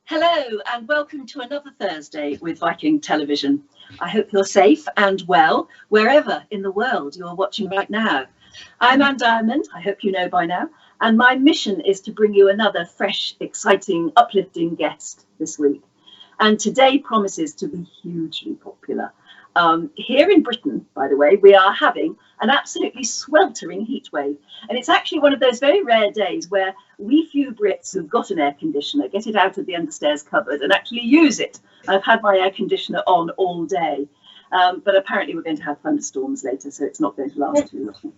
Hello and welcome to another Thursday with Viking Television. I hope you're safe and well wherever in the world you're watching right now. I'm Anne Diamond, I hope you know by now, and my mission is to bring you another fresh, exciting, uplifting guest this week. And today promises to be hugely popular. Here in Britain, by the way, we are having an absolutely sweltering heat wave. And it's actually one of those very rare days where we few Brits who've got an air conditioner get it out of the understairs cupboard and actually use it. I've had my air conditioner on all day. But apparently we're going to have thunderstorms later, so it's not going to last too long.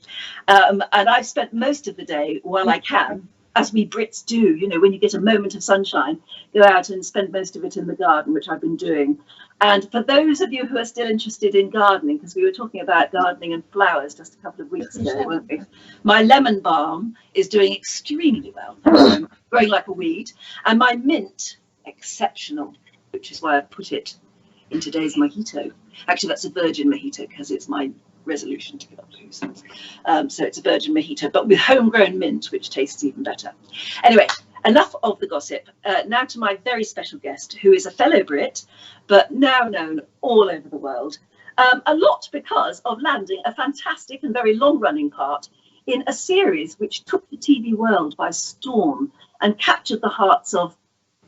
And I've spent most of the day, while I can, as we Brits do, you know, when you get a moment of sunshine, go out and spend most of it in the garden, which I've been doing. And for those of you who are still interested in gardening, because we were talking about gardening and flowers just a couple of weeks ago, weren't we? My lemon balm is doing extremely well, growing like a weed. And my mint, exceptional, which is why I put it in today's mojito. Actually, that's a virgin mojito because it's my resolution to give up booze. So it's a virgin mojito, but with homegrown mint, which tastes even better. Anyway, enough of the gossip. Now to my very special guest, who is a fellow Brit, but now known all over the world. A lot because of landing a fantastic and very long-running part in a series which took the TV world by storm and captured the hearts of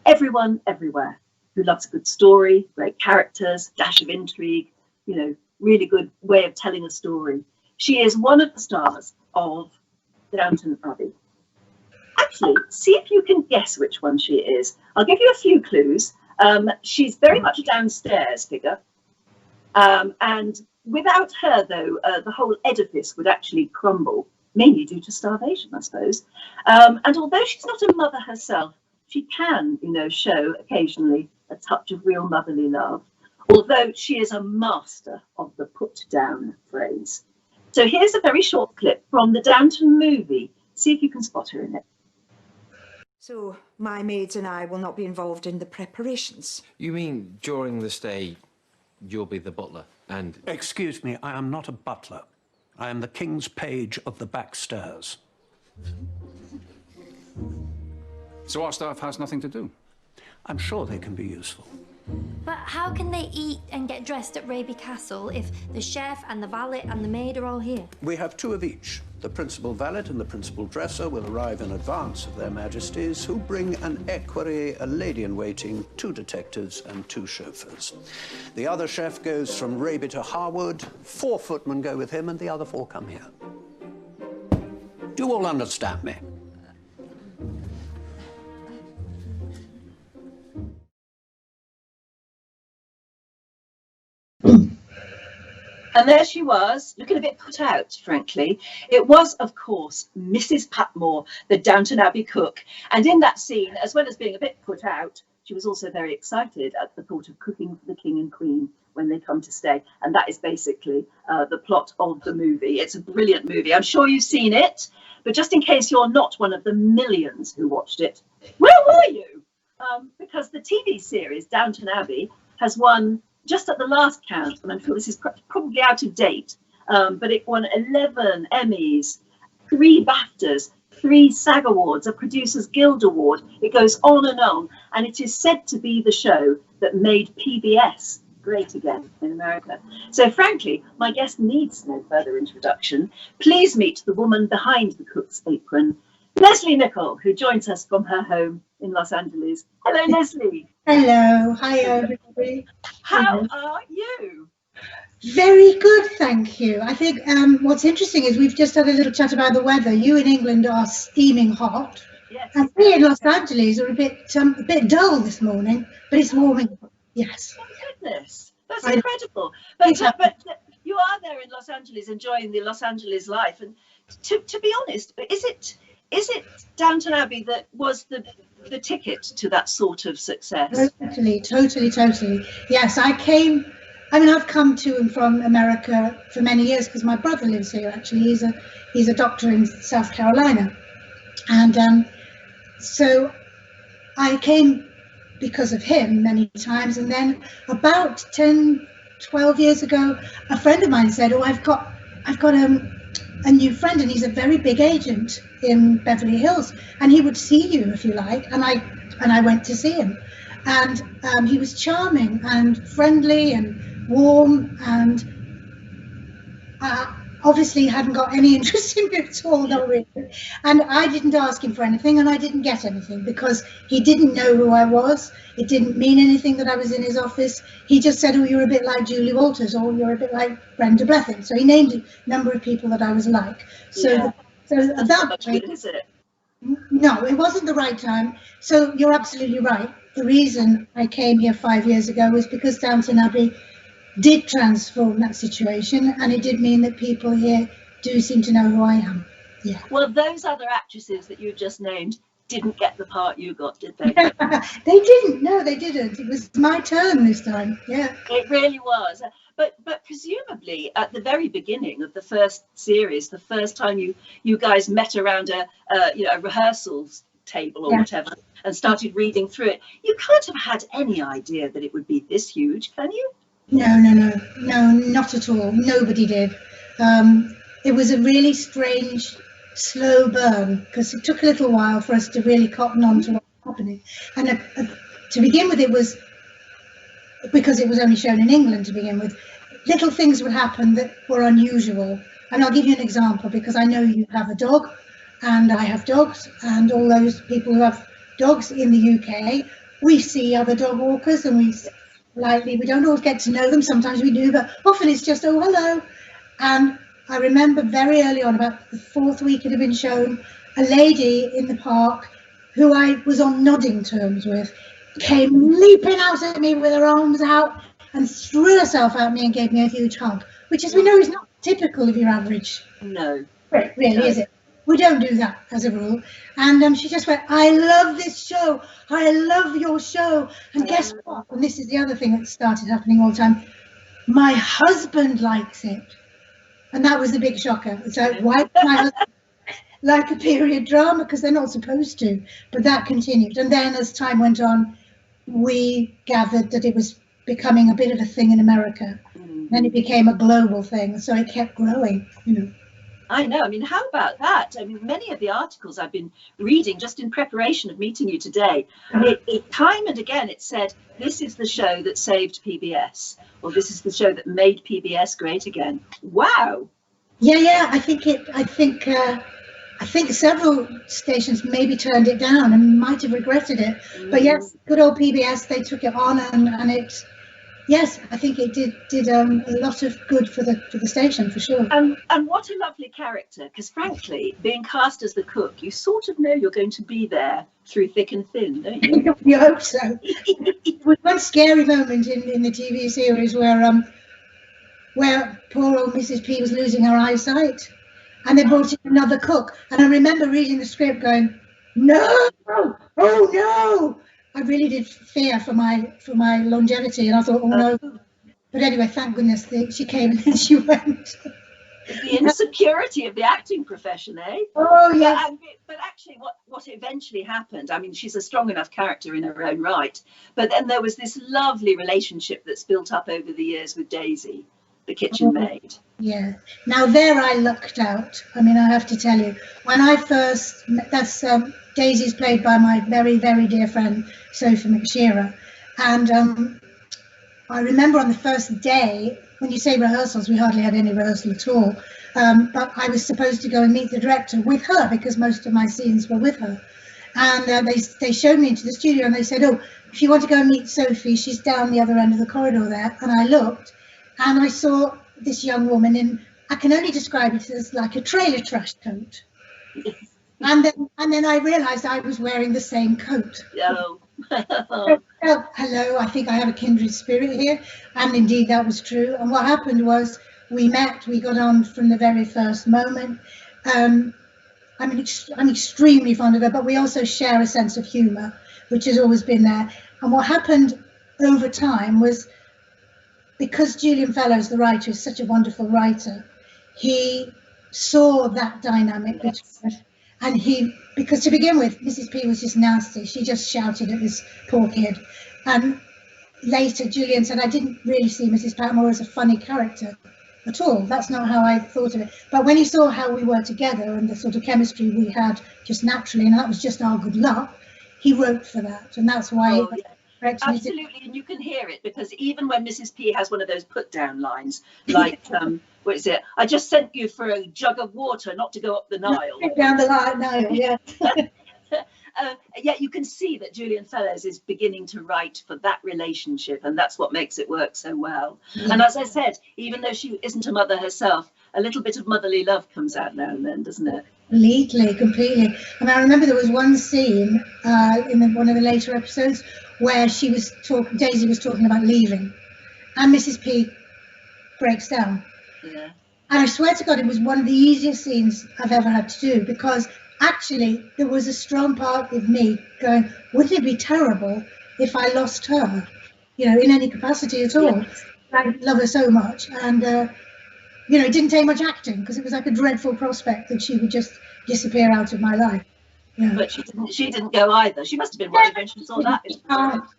everyone everywhere who loves a good story, great characters, dash of intrigue, you know, really good way of telling a story. She is one of the stars of Downton Abbey. Actually, see if you can guess which one she is. I'll give you a few clues. She's very much a downstairs figure. And without her, though, the whole edifice would actually crumble, mainly due to starvation, I suppose. And although she's not a mother herself, she can, you know, show occasionally a touch of real motherly love, although she is a master of the put down phrase. So here's a very short clip from the Downton movie. See if you can spot her in it. So my maids and I will not be involved in the preparations? You mean during the stay, you'll be the butler and... Excuse me, I am not a butler. I am the king's page of the back stairs. So our staff has nothing to do? I'm sure they can be useful. But how can they eat and get dressed at Raby Castle if the chef and the valet and the maid are all here? We have two of each. The principal valet and the principal dresser will arrive in advance of their majesties, who bring an equerry, a lady-in-waiting, 2 detectives and 2 chauffeurs. The other chef goes from Raby to Harwood, 4 footmen go with him, and the other 4 come here. Do you all understand me? And there she was, looking a bit put out, frankly. It was, of course, Mrs. Patmore, the Downton Abbey cook. And in that scene, as well as being a bit put out, she was also very excited at the thought of cooking for the king and queen when they come to stay. And that is basically the plot of the movie. It's a brilliant movie. I'm sure you've seen it, but just in case you're not one of the millions who watched it, where were you? Because the TV series Downton Abbey has won, just at the last count, and I'm sure this is probably out of date, but it won 11 Emmys, 3 BAFTAs, 3 SAG Awards, a Producers Guild Award. It goes on, and it is said to be the show that made PBS great again in America. So frankly, my guest needs no further introduction. Please meet the woman behind the cook's apron, Lesley Nicol, who joins us from her home in Los Angeles. Hello, Lesley. Hello. Hi, everybody. How are you? Very good, thank you. I think what's interesting is we've just had a little chat about the weather. You in England are steaming hot. Yes. And we in Los Angeles are a bit dull this morning, but it's warming. Yes. Oh, goodness. That's incredible. But you are there in Los Angeles enjoying the Los Angeles life. And to be honest, is it Downton Abbey that was the ticket to that sort of success? Totally. Yes, I've come to and from America for many years because my brother lives here. Actually, he's a doctor in South Carolina, and so I came because of him many times. And then about 10, 12 years ago, a friend of mine said, "Oh, I've got a new friend, and he's a very big agent in Beverly Hills, and he would see you if you like." And I went to see him, And he was charming and friendly and warm, and obviously hadn't got any interest in me at all, not really. And I didn't ask him for anything, and I didn't get anything because he didn't know who I was. It didn't mean anything that I was in his office. He just said, oh, you're a bit like Julie Walters, or you're a bit like Brenda Blethyn. So he named a number of people that I was like. So, Yeah. so at that Much point, good, is it? no, it wasn't the right time. So you're absolutely right. The reason I came here 5 years ago was because Downton Abbey did transform that situation, and it did mean that people here do seem to know who I am. Yeah. Well, those other actresses that you just named didn't get the part you got, did they? They didn't. No, they didn't. It was my turn this time. Yeah. It really was. But presumably at the very beginning of the first series, the first time you guys met around a rehearsrsals table or whatever and started reading through it, you can't have had any idea that it would be this huge, can you? No, not at all. Nobody did. It was a really strange, slow burn because it took a little while for us to really cotton on to what was happening. And to begin with, it was because it was only shown in England to begin with. Little things would happen that were unusual. And I'll give you an example because I know you have a dog and I have dogs, and all those people who have dogs in the UK, we see other dog walkers and we don't always get to know them. Sometimes we do, but often it's just, oh, hello. And I remember very early on, about the 4th week it had been shown, a lady in the park who I was on nodding terms with came leaping out at me with her arms out and threw herself at me and gave me a huge hug, which, as we know, is not typical of your average. No. Really, no. Is it? We don't do that as a rule. And she just went, I love this show. I love your show. And guess what? And this is the other thing that started happening all the time. My husband likes it. And that was the big shocker. It's like, why does my husband like a period drama? Because they're not supposed to. But that continued. And then as time went on, we gathered that it was becoming a bit of a thing in America. Then it became a global thing. So it kept growing, I know. I mean, how about that? I mean, many of the articles I've been reading just in preparation of meeting you today, it time and again it said, this is the show that saved PBS, or this is the show that made PBS great again. Wow. Yeah. I think several stations maybe turned it down and might have regretted it. But yes, good old PBS, they took it on, and it. Yes, I think it did a lot of good for the station, for sure. And what a lovely character, because frankly, being cast as the cook, you sort of know you're going to be there through thick and thin, don't you? You hope so. There was one scary moment in the TV series where poor old Mrs. P was losing her eyesight, and they brought in another cook. And I remember reading the script going, no, oh no. I really did fear for my longevity, and I thought, oh no. But anyway, thank goodness she came and then she went. The insecurity of the acting profession, eh? Oh yes. But actually, what eventually happened, I mean, she's a strong enough character in her own right. But then there was this lovely relationship that's built up over the years with Daisy, the kitchen maid. Yeah. Now there I lucked out. I mean, I have to tell you, when I first that's Daisy's played by my very, very dear friend Sophie McShearer, and I remember on the first day, when you say rehearsals, we hardly had any rehearsal at all, but I was supposed to go and meet the director with her because most of my scenes were with her, and they showed me into the studio and they said, oh, if you want to go and meet Sophie, she's down the other end of the corridor there. And I looked and I saw this young woman in, I can only describe it as like a trailer trash coat. And then I realised I was wearing the same coat. Oh. Oh, hello, I think I have a kindred spirit here. And indeed that was true. And what happened was we met, we got on from the very first moment. I'm extremely fond of her, but we also share a sense of humour, which has always been there. And what happened over time was, because Julian Fellowes, the writer, is such a wonderful writer, he saw that dynamic between us. And because to begin with, Mrs. P was just nasty. She just shouted at this poor kid. And later, Julian said, I didn't really see Mrs. Patmore as a funny character at all. That's not how I thought of it. But when he saw how we were together and the sort of chemistry we had just naturally, and that was just our good luck, he wrote for that. And that's why Absolutely, and you can hear it because even when Mrs. P has one of those put down lines, like what is it? I just sent you for a jug of water, not to go up the Nile. Down the line, no, yeah. Yet you can see that Julian Fellowes is beginning to write for that relationship, and that's what makes it work so well. Yeah. And as I said, even though she isn't a mother herself, a little bit of motherly love comes out now and then, doesn't it? Completely. And I remember there was one scene in one of the later episodes where Daisy was talking about leaving, and Mrs. P breaks down. Yeah. And I swear to God, it was one of the easiest scenes I've ever had to do, because actually there was a strong part of me going, wouldn't it be terrible if I lost her, in any capacity at all? Yes. I love her so much. And, it didn't take much acting, because it was like a dreadful prospect that she would just disappear out of my life. Yeah. But she didn't go either. She must have been worried when she saw that.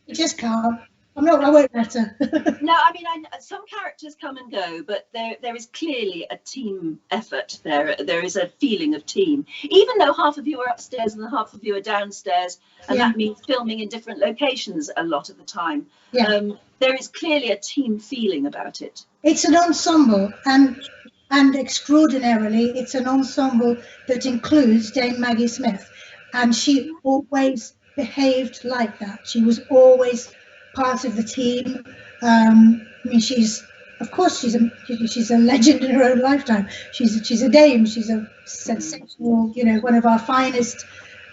You just can't. I won't let her. No, I mean, some characters come and go, but there is clearly a team effort there. There is a feeling of team, even though half of you are upstairs and half of you are downstairs, and that means filming in different locations a lot of the time. Yeah. There is clearly a team feeling about it. It's an ensemble, and extraordinarily, it's an ensemble that includes Dame Maggie Smith, and she always behaved like that. She was always part of the team. I mean, she's a legend in her own lifetime. She's a dame. She's a sensational, one of our finest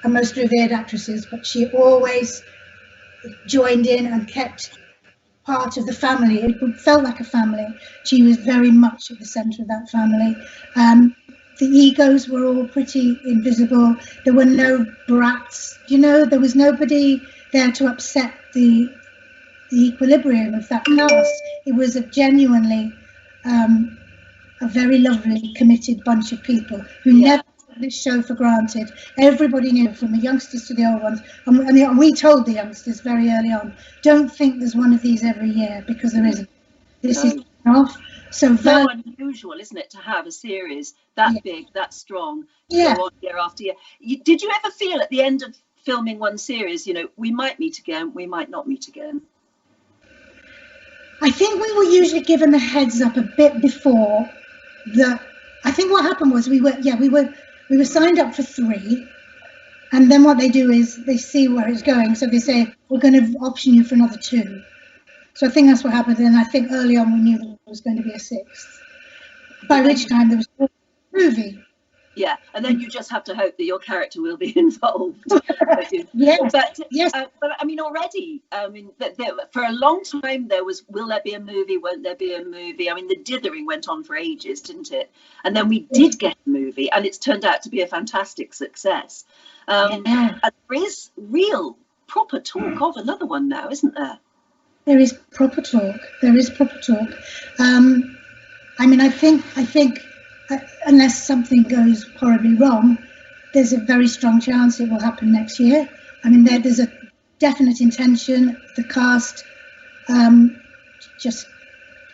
and most revered actresses. But she always joined in and kept part of the family. It felt like a family. She was very much at the centre of that family. The egos were all pretty invisible. There were no brats. There was nobody there to upset the equilibrium of that cast. It was a genuinely a very lovely, committed bunch of people who never took this show for granted. Everybody knew, from the youngsters to the old ones. And we told the youngsters very early on, don't think there's one of these every year, because there isn't. This is off. So very unusual, isn't it, to have a series that big, that strong, go on year after year. Did you ever feel at the end of filming one series, we might meet again, we might not meet again? I think we were usually given the heads up a bit before. I think what happened was we were signed up for 3, and then what they do is they see where it's going, so they say, we're going to option you for another 2. So I think that's what happened, and I think early on we knew there was going to be a 6th, by which time there was a movie. Yeah, and then you just have to hope that your character will be involved. Yes. But I mean, already, for a long time there was, will there be a movie? Won't there be a movie? I mean, the dithering went on for ages, didn't it? And then we did get a movie, and it's turned out to be a fantastic success. And there is real proper talk of another one now, isn't there? There is proper talk. I mean, I think. Unless something goes horribly wrong, there's a very strong chance it will happen next year. I mean, there's a definite intention. The cast, I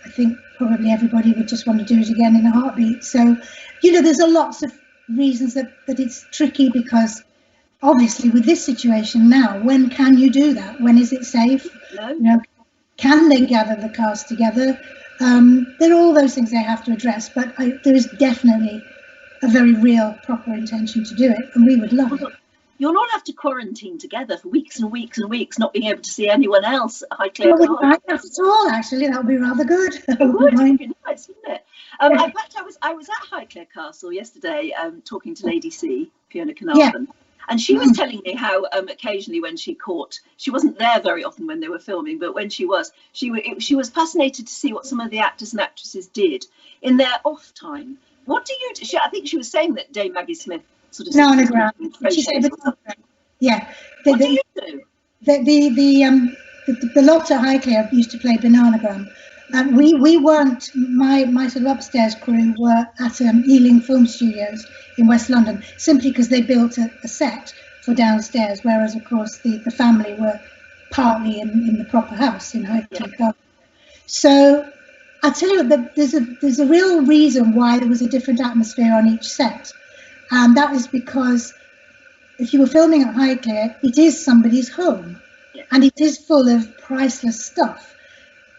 think probably everybody would just want to do it again in a heartbeat. So, there's a lots of reasons that it's tricky, because obviously with this situation now, when can you do that? When is it safe? No. Can they gather the cast together? There are all those things they have to address, but there is definitely a very real, proper intention to do it, and we would love it. You'll not have to quarantine together for weeks and weeks and weeks, not being able to see anyone else at Highclere Castle. Not at all, actually. That would be rather good. It would be nice, wouldn't it? In fact, I was at Highclere Castle yesterday, talking to Lady C, Fiona Carnarvon. Yeah. And she was telling me how occasionally when she wasn't there very often when they were filming, but when she was fascinated to see what some of the actors and actresses did in their off time. What do you do? I think she was saying that Dame Maggie Smith sort of... Bananagram. She said yeah. What do you do? The lot at Highclere used to play Bananagram. We weren't, my sort of upstairs crew were at Ealing Film Studios in West London, simply because they built a set for downstairs, whereas of course the family were partly in the proper house in Highclere Castle. So I'll tell you that there's a real reason why there was a different atmosphere on each set, and that is because if you were filming at Highclere, it is somebody's home. and it is full of priceless stuff.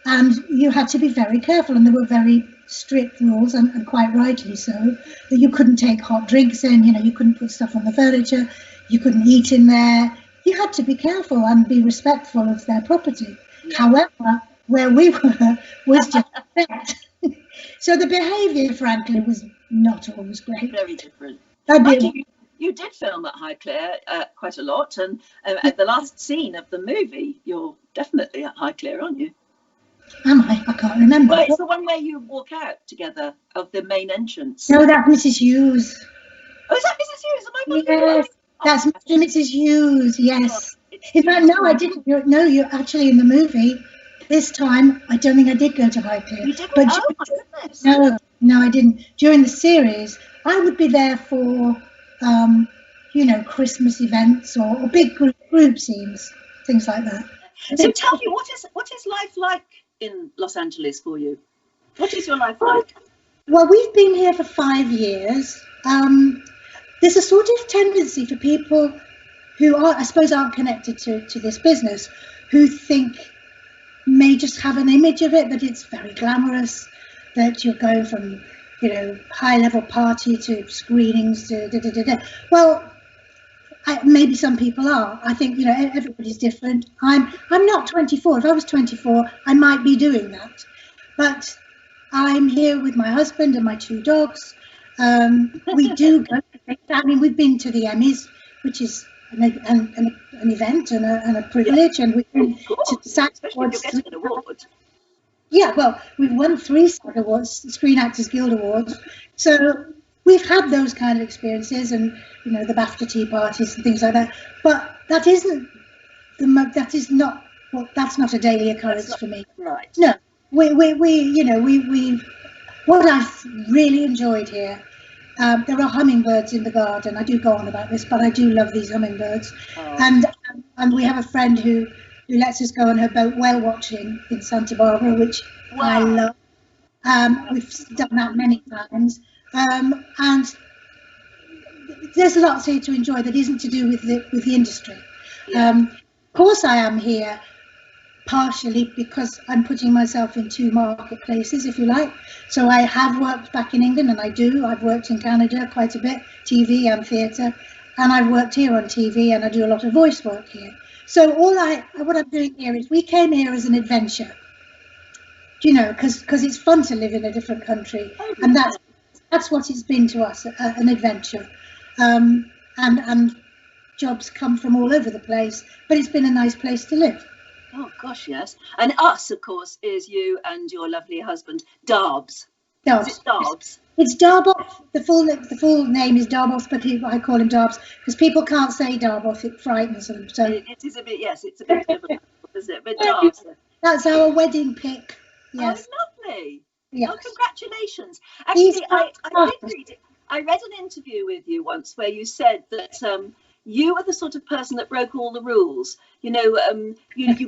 And you had to be very careful, and there were very strict rules, and quite rightly so, that you couldn't take hot drinks in, you couldn't put stuff on the furniture, you couldn't eat in there. You had to be careful and be respectful of their property. Yeah. However, where we were was just that. So the behaviour, frankly, was not always great. Very different. You did film at Highclere quite a lot, and at the last scene of the movie, you're definitely at Highclere, aren't you? Am I? I can't remember. Well, it's the one where you walk out together of the main entrance. No, that's Mrs. Hughes. Oh, is that Mrs. Hughes? Am I not Yes, that's Mrs. Hughes, yes. In fact, no, I didn't. No, you're actually in the movie. This time, I don't think I did go to Highclere. You didn't? But oh, my goodness. No, I didn't. During the series, I would be there for, Christmas events or big group scenes, things like that. So tell me, what is life like in Los Angeles for you? What is your life like? Well, we've been here for 5 years. There's a sort of tendency for people who are, I suppose, aren't connected to this business, who may just have an image of it, that it's very glamorous, that you're going from, high-level party to screenings to Well, maybe some people are. I think, everybody's different. I'm not 24. If I was 24, I might be doing that. But I'm here with my husband and my 2 dogs. We do go to, we've been to the Emmys, which is an event and a privilege, and we've been to the SAG Awards. Yeah, well, we've won 3 SAG Awards, Screen Actors Guild Awards. So we've had those kind of experiences, and the BAFTA tea parties and things like that. But that isn't that's not a daily occurrence for me. Right. No, we what I've really enjoyed here. There are hummingbirds in the garden. I do go on about this, but I do love these hummingbirds. Oh. And we have a friend who lets us go on her boat whale watching in Santa Barbara, which I love. We've done that many times. And there's lots here to enjoy that isn't to do with the industry. Yeah. Of course, I am here partially because I'm putting myself in 2 marketplaces, if you like. So I have worked back in England, and I've worked in Canada quite a bit, TV and theatre, and I've worked here on TV, and I do a lot of voice work here. So what I'm doing here is, we came here as an adventure, because it's fun to live in a different country, and that's what it's been to us, an adventure. And jobs come from all over the place, but it's been a nice place to live. Oh gosh, yes. And us, of course, is you and your lovely husband, Darbs. Darbs. Is it Darbs? It's Darboff. The full name is Darboff, but I call him Darbs because people can't say Darboff. It frightens them. So it is a bit. Yes, it's a bit difficult, isn't it? But Darbs. That's our wedding pic. Yes. Oh, lovely. Yes. Oh, congratulations. Actually, I read an interview with you once where you said that you were the sort of person that broke all the rules. You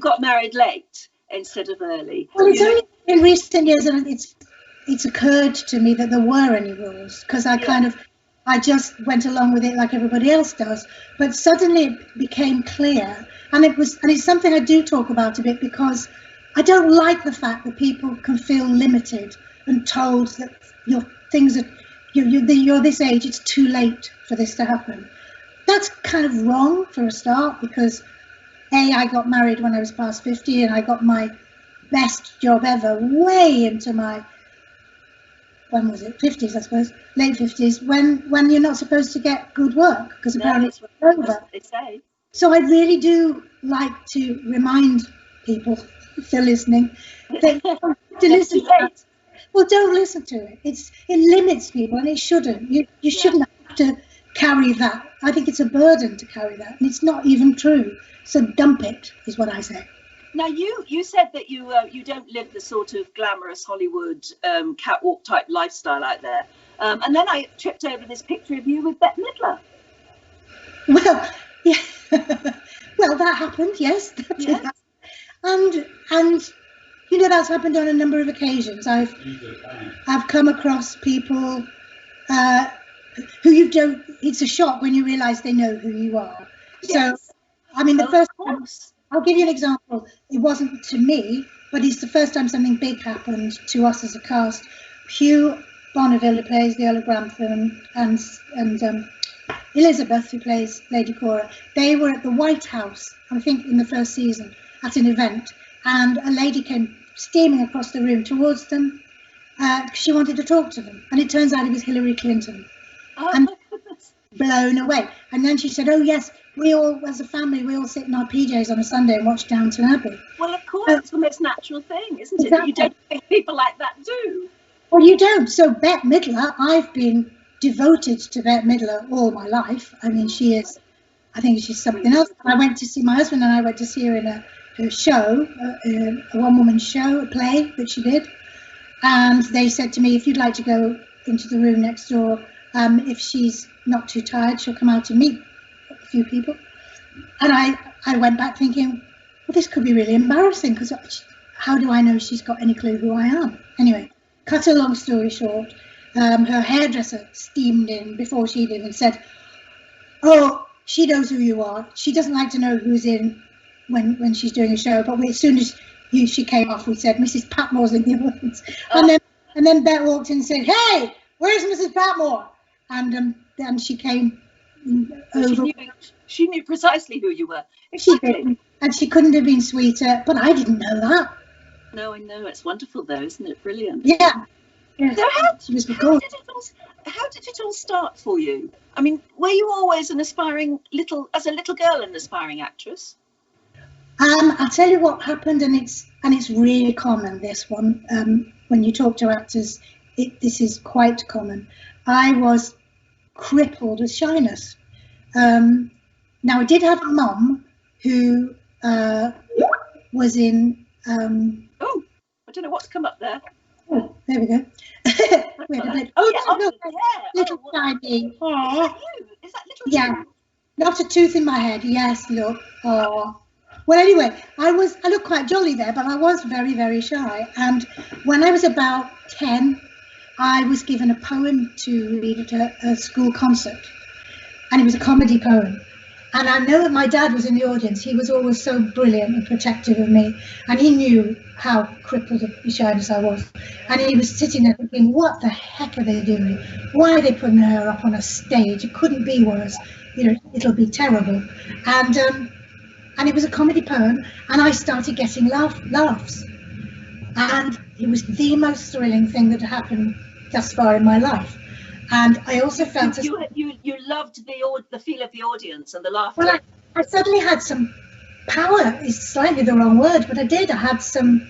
got married late instead of early. Well, it's only in recent years that it's occurred to me that there were any rules, because I just went along with it like everybody else does. But suddenly it became clear, and it's something I do talk about a bit, because I don't like the fact that people can feel limited and told that you're this age, it's too late for this to happen. That's kind of wrong for a start, because I got married when I was past 50, and I got my best job ever way into my, when was it, 50s, I suppose, late 50s, when you're not supposed to get good work, because apparently it's over. They say. So I really do like to remind people, if they're listening, that to listen to it. Well, don't listen to it. It limits people, and it shouldn't. You shouldn't have to carry that. I think it's a burden to carry that, and it's not even true. So dump it, is what I say. Now, you said that you don't live the sort of glamorous Hollywood catwalk type lifestyle out there, and then I tripped over this picture of you with Bette Midler. Well, yeah, well, that happened, yes. Yes. And that's happened on a number of occasions. I've come across people who you don't. It's a shock when you realise they know who you are. Yes. So, I mean, the first time I'll give you an example. It wasn't to me, but it's the first time something big happened to us as a cast. Hugh Bonneville, who plays the Earl of Grantham, and Elizabeth, who plays Lady Cora, they were at the White House, I think in the first season, at an event, and a lady came steaming across the room towards them. She wanted to talk to them, and it turns out it was Hillary Clinton. Oh, and my goodness. blown away. And then she said, oh yes, we all, as a family, we all sit in our PJs on a Sunday and watch Downton Abbey. Well, of course, it's the most natural thing, isn't it? Exactly. You don't think people like that do. Well, you don't. So Bette Midler, I've been devoted to Bette Midler all my life. I mean, she is, I think she's something else. I went to see, my husband and I went to see her in a show, a one-woman show, a play that she did. And they said to me, if you'd like to go into the room next door, if she's not too tired, she'll come out and meet a few people. And I went back thinking, well, this could be really embarrassing, because how do I know she's got any clue who I am? Anyway, cut a long story short, her hairdresser steamed in before she did and said, oh, she knows who you are. She doesn't like to know who's in when she's doing a show, but as soon as she came off, we said, Mrs. Patmore's in the audience. Oh. And then Bette walked in and said, hey, where's Mrs. Patmore? And then she came over. She knew precisely who you were. Exactly. She did, and she couldn't have been sweeter, but I didn't know that. No, I know. It's wonderful, though, isn't it? Brilliant. Yeah. So how did it all start for you? I mean, were you always as a little girl, an aspiring actress? I'll tell you what happened, and it's really common, this one. When you talk to actors, this is quite common. I was crippled with shyness. Now, I did have a mum who was in... oh, I don't know what's come up there. Oh, there we go. Little tiny. Oh, is that little? Yeah, not a tooth in my head. Yes, look. Oh. Well, anyway, I look quite jolly there, but I was very, very shy. And when I was about 10, I was given a poem to read at a school concert, and it was a comedy poem. And I know that my dad was in the audience. He was always so brilliant and protective of me, and he knew how crippled of shyness I was. And he was sitting there thinking, what the heck are they doing? Why are they putting her up on a stage? It couldn't be worse. You know, it'll be terrible. And it was a comedy poem, and I started getting laughs. And it was the most thrilling thing that happened thus far in my life. And I also felt you loved the feel of the audience and the laughter. Well, I suddenly had some power. Is slightly the wrong word, but I did. I had some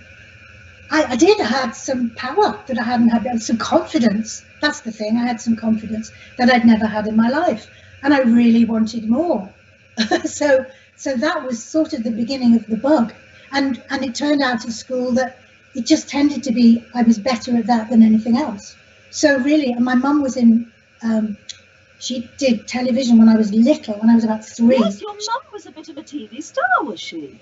power that I hadn't had. Some confidence. That's the thing. I had some confidence that I'd never had in my life, and I really wanted more. So that was sort of the beginning of the bug. And it turned out at school that it just tended to be I was better at that than anything else. So really, and my mum was in, she did television when I was little, when I was about 3. Yes, your mum was a bit of a TV star, was she?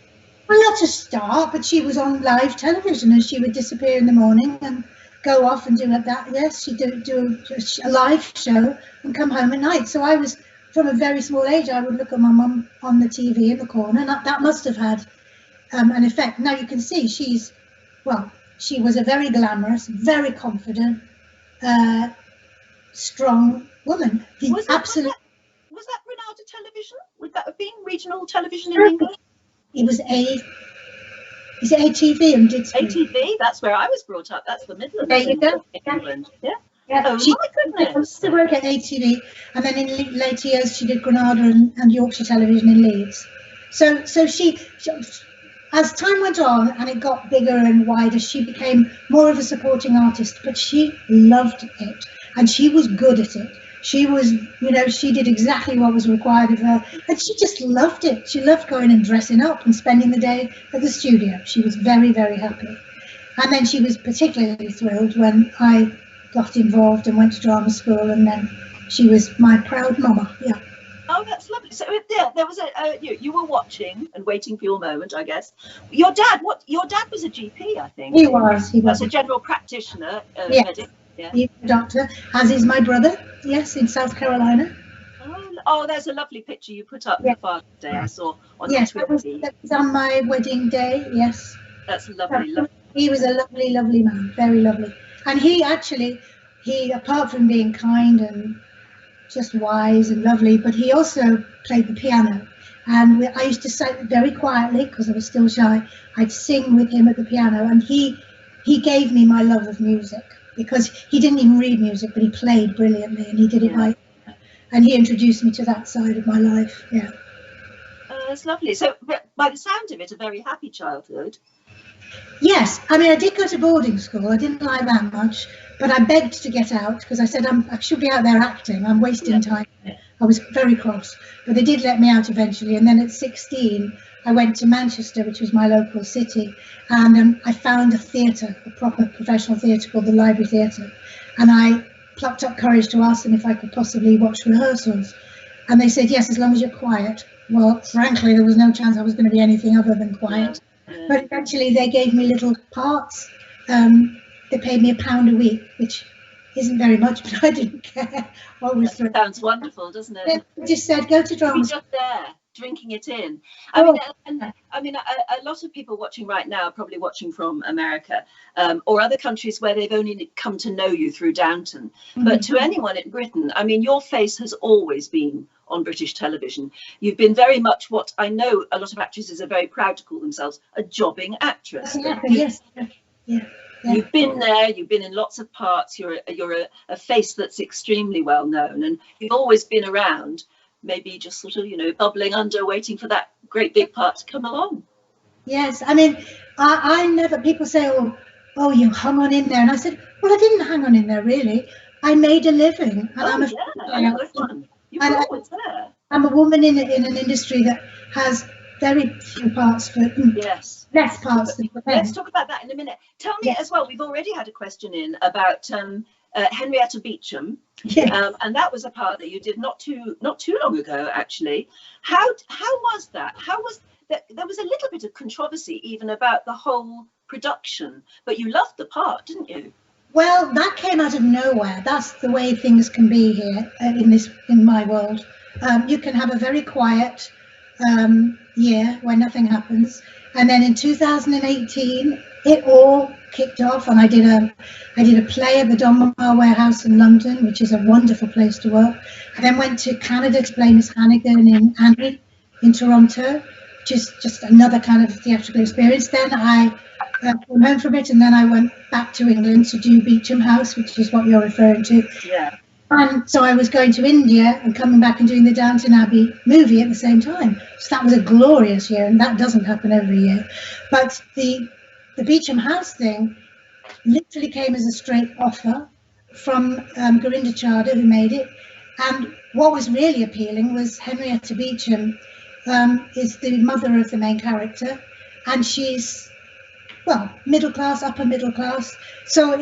Well, not a star, but she was on live television, and she would disappear in the morning and go off and do like that. Yes, she'd do a live show and come home at night. So I was, from a very small age, I would look at my mum on the TV in the corner, and that must have had an effect. Now you can see she was a very glamorous, very confident, strong woman. Was that Ronaldo television? Would that have been regional television in England? It was is it ATV and did ATV, that's where I was brought up. That's the Midlands. There you go. England. Yeah. Yeah, oh my goodness. She worked at ATV, and then in later years she did Granada and Yorkshire Television in Leeds. So she, as time went on and it got bigger and wider, she became more of a supporting artist, but she loved it and she was good at it. She was, she did exactly what was required of her, and she just loved it. She loved going and dressing up and spending the day at the studio. She was very, very happy. And then she was particularly thrilled when I got involved and went to drama school, and then she was my proud mama. Yeah. Oh, that's lovely. So yeah, there was you were watching and waiting for your moment, I guess. Your dad was a GP, I think. He was. That's a general practitioner, medic. Yeah. He's a doctor, as is my brother. Yes, in South Carolina. Oh, Oh, there's a lovely picture you put up Yeah. for Father's Day. I saw on Yes, your that was Twitter. on my wedding day. Yes. That's lovely. Lovely. He was a lovely, lovely man, very lovely. And he apart from being kind and just wise and lovely, but he also played the piano. And I used to sit very quietly because I was still shy. I'd sing with him at the piano, and he gave me my love of music, because he didn't even read music, but he played brilliantly, and he did it right. And he introduced me to that side of my life. Yeah. That's lovely. So, by the sound of it, a very happy childhood. Yes, I mean, I did go to boarding school. I didn't like that much, but I begged to get out because I said I should be out there acting. I'm wasting time. I was very cross, but they did let me out eventually. And then at 16, I went to Manchester, which was my local city, and I found a theatre, a proper professional theatre called the Library Theatre. And I plucked up courage to ask them if I could possibly watch rehearsals. And they said, yes, as long as you're quiet. Well, frankly, there was no chance I was going to be anything other than quiet. But eventually they gave me little parts. They paid me £1 a week, which isn't very much, but I didn't care. Sounds wonderful, doesn't it? They just said, go to drama. Just there, drinking it in. I mean, a lot of people watching right now are probably watching from America or other countries where they've only come to know you through Downton. But to anyone in Britain, I mean, your face has always been on British television. You've been very much what I know a lot of actresses are very proud to call themselves, a jobbing actress. Yes. You've been there, you've been in lots of parts, you're a face that's extremely well known, and you've always been around, maybe just sort of, bubbling under, waiting for that great big part to come along. Yes, I mean, I never, people say, oh, you hung on in there. And I said, well, I didn't hang on in there, really. I made a living. And I'm a woman in an industry that has very few parts for less parts than for men. Let's talk about that in a minute. Tell me as well, we've already had a question in about Henrietta Beecham, and that was a part that you did not too long ago, actually. How was that? There was a little bit of controversy even about the whole production, but you loved the part, didn't you? Well, that came out of nowhere. That's the way things can be here in my world. You can have a very quiet year where nothing happens, and then in 2018 it all kicked off, and I did a play at the Donmar Warehouse in London, which is a wonderful place to work. I then went to Canada to play Miss Hannigan in Annie in Toronto, which is just another kind of theatrical experience. Then I came home for a bit, and then I went back to England to do Beecham House, which is what you're referring to. Yeah. And so I was going to India and coming back and doing the Downton Abbey movie at the same time. So that was a glorious year, and that doesn't happen every year. But the Beecham House thing literally came as a straight offer from Gurinder Chadha, who made it. And what was really appealing was Henrietta Beecham is the mother of the main character, and she's, well, middle class, upper middle class. So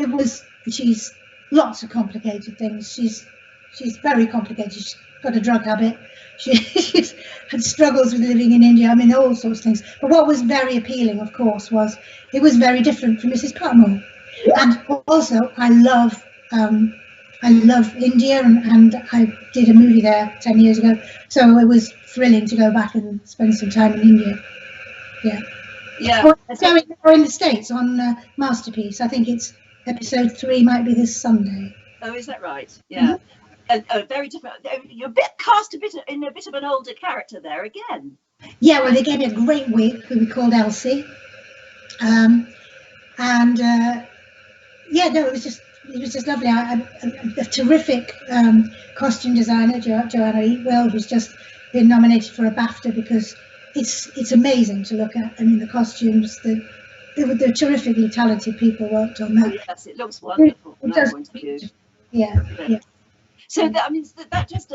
she's lots of complicated things. She's very complicated. She's got a drug habit. She's had struggles with living in India. I mean, all sorts of things. But what was very appealing, of course, was it was very different from Mrs. Patmore. And also, I love India, and I did a movie there 10 years ago. So it was thrilling to go back and spend some time in India. Yeah. So we're in the States on Masterpiece. I think it's episode 3 might be this Sunday. Oh, is that right? Yeah. And very different. You're cast in a bit of an older character there again. Yeah, well, they gave me a great wig who we called Elsie, it was just lovely. A terrific costume designer, Joanna Eatwell, who's just been nominated for a BAFTA because it's amazing to look at. I mean, the costumes, the terrifically talented people worked on that. Oh, yes, it looks wonderful from that point of view. Yeah. So that just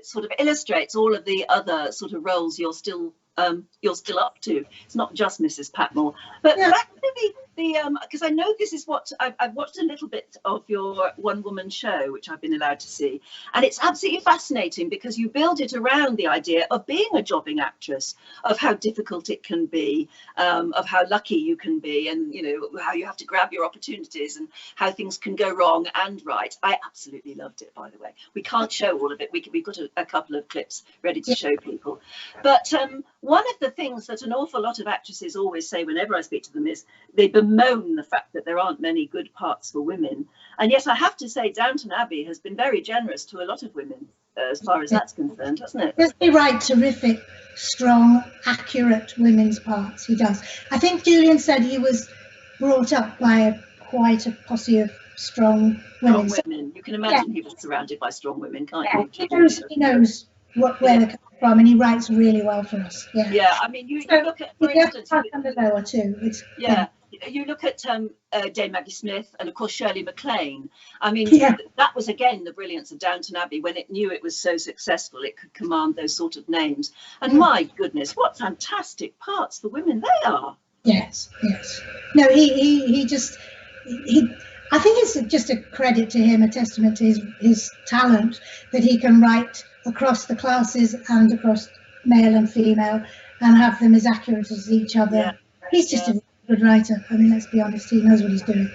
sort of illustrates all of the other sort of roles you're still up to. It's not just Mrs. Patmore, but that movie, because I know this is what I've watched a little bit of your one woman show, which I've been allowed to see, and it's absolutely fascinating because you build it around the idea of being a jobbing actress, of how difficult it can be, of how lucky you can be, and you know how you have to grab your opportunities and how things can go wrong and right. I absolutely loved it, by the way. We can't show all of it. We've got a couple of clips ready to show people, but one of the things that an awful lot of actresses always say whenever I speak to them is they bemoan the fact that there aren't many good parts for women. And yet I have to say Downton Abbey has been very generous to a lot of women as far as that's concerned, hasn't it? Does he write terrific, strong, accurate women's parts? He does. I think Julian said he was brought up by quite a posse of strong women. You can imagine he was surrounded by strong women, can't you? He knows where they're coming from, and he writes really well for us. Yeah, I mean, you look at, for instance, the lower too. You look at Dame Maggie Smith and of course Shirley MacLaine. I mean, that was again the brilliance of Downton Abbey. When it knew it was so successful, it could command those sort of names. And my goodness, what fantastic parts for women they are. Yes. No, he I think it's just a credit to him, a testament to his talent, that he can write across the classes and across male and female and have them as accurate as each other. He's just a good writer. I mean, let's be honest, he knows what he's doing.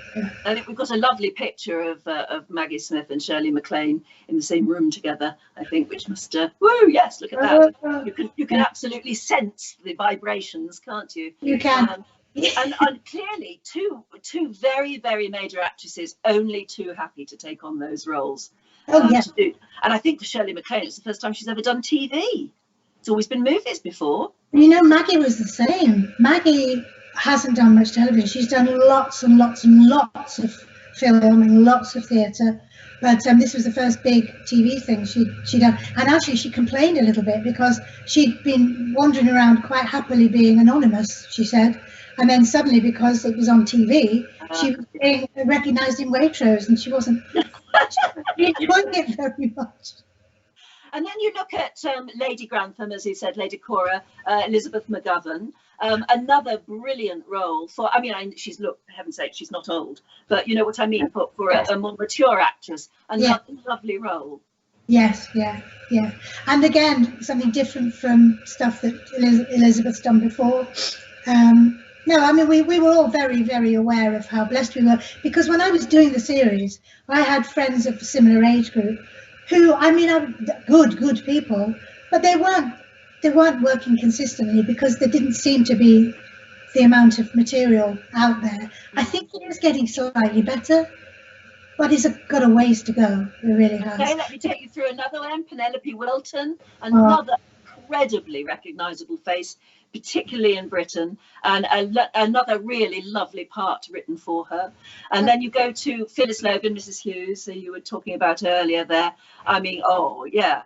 And we've got a lovely picture of Maggie Smith and Shirley MacLaine in the same room together, I think, which must yes, look at that. You can absolutely sense the vibrations, can't you? You can. And clearly two very, very major actresses, only too happy to take on those roles. And I think for Shirley MacLaine, it's the first time she's ever done TV. It's always been movies before. You know, Maggie was the same. Maggie hasn't done much television. She's done lots and lots and lots of film and lots of theatre. But this was the first big TV thing she'd done. And actually she complained a little bit because she'd been wandering around quite happily being anonymous, she said. And then suddenly, because it was on TV, she was being recognised in Waitrose, and she wasn't enjoying it very much. And then you look at Lady Grantham, as you said, Lady Cora, Elizabeth McGovern, another brilliant role for, I mean, she's, look, for heaven's sake, she's not old, but you know what I mean, for a more mature actress, another lovely role. Yes. And again, something different from stuff that Elizabeth's done before. No, I mean, we were all very, very aware of how blessed we were, because when I was doing the series, I had friends of a similar age group who, I mean, are good people, but they weren't working consistently because there didn't seem to be the amount of material out there. I think it is getting slightly better, but it's got a ways to go. It really has. Okay, let me take you through another one. Penelope Wilton, another incredibly recognisable face, particularly in Britain, and another really lovely part written for her. And then you go to Phyllis Logan, Mrs. Hughes, who you were talking about earlier there. I mean,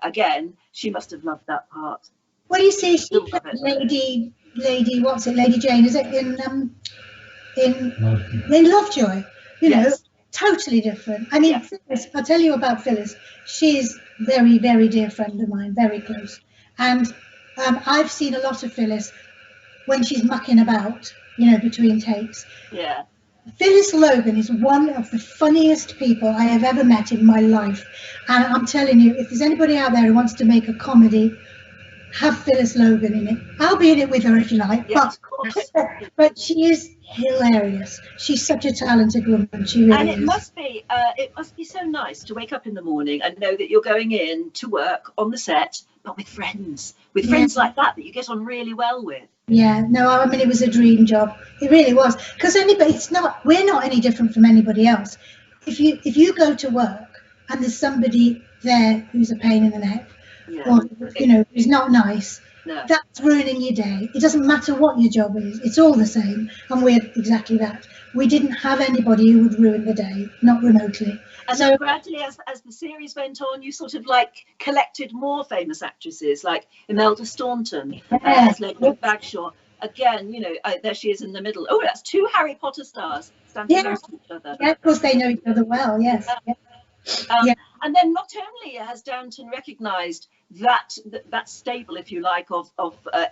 again, she must have loved that part. Well, you see, she played Lady, what's it, Lady Jane, is it, in Lovejoy, you know, totally different. I mean, Phyllis, I'll tell you about Phyllis. She's very, very dear friend of mine, very close. And I've seen a lot of Phyllis when she's mucking about, you know, between takes. Yeah. Phyllis Logan is one of the funniest people I have ever met in my life. And I'm telling you, if there's anybody out there who wants to make a comedy, have Phyllis Logan in it. I'll be in it with her if you like. Yes, of course. But she is hilarious. She's such a talented woman. She really is. And it must be so nice to wake up in the morning and know that you're going in to work on the set, but with friends like that you get on really well with. Yeah, no, I mean, it was a dream job. It really was. Because we're not any different from anybody else. If you go to work and there's somebody there who's a pain in the neck, or you know, who's not nice, that's ruining your day. It doesn't matter what your job is, it's all the same. And we're exactly that. We didn't have anybody who would ruin the day, not remotely. And so gradually, as the series went on, you sort of like collected more famous actresses like Imelda Staunton, as Lady Bagshaw. Again, you know, there she is in the middle. Oh, that's two Harry Potter stars standing next to each other. Yeah, of course they know each other well. Yes. Yeah. And then not only has Downton recognised that stable, if you like, of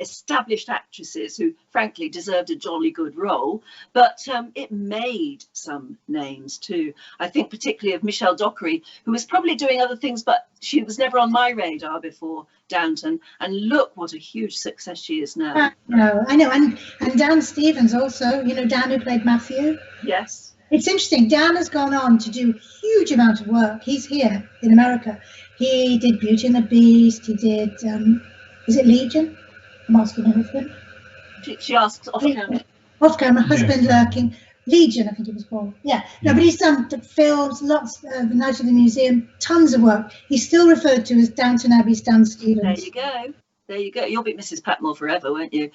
established actresses who frankly deserved a jolly good role, but it made some names too. I think particularly of Michelle Dockery, who was probably doing other things, but she was never on my radar before Downton. And look what a huge success she is now. I know. And Dan Stevens also, you know, Dan who played Matthew. Yes. It's interesting. Dan has gone on to do a huge amount of work. He's here in America. He did Beauty and the Beast. He did, is it Legion? I'm asking her husband. She asks off camera. Off camera, husband lurking. Legion, I think it was called. Yeah. No, but he's done films, lots, The Night of the Museum, tons of work. He's still referred to as Downton Abbey's Dan Stevens. There you go. There you go. You'll be Mrs. Patmore forever, won't you?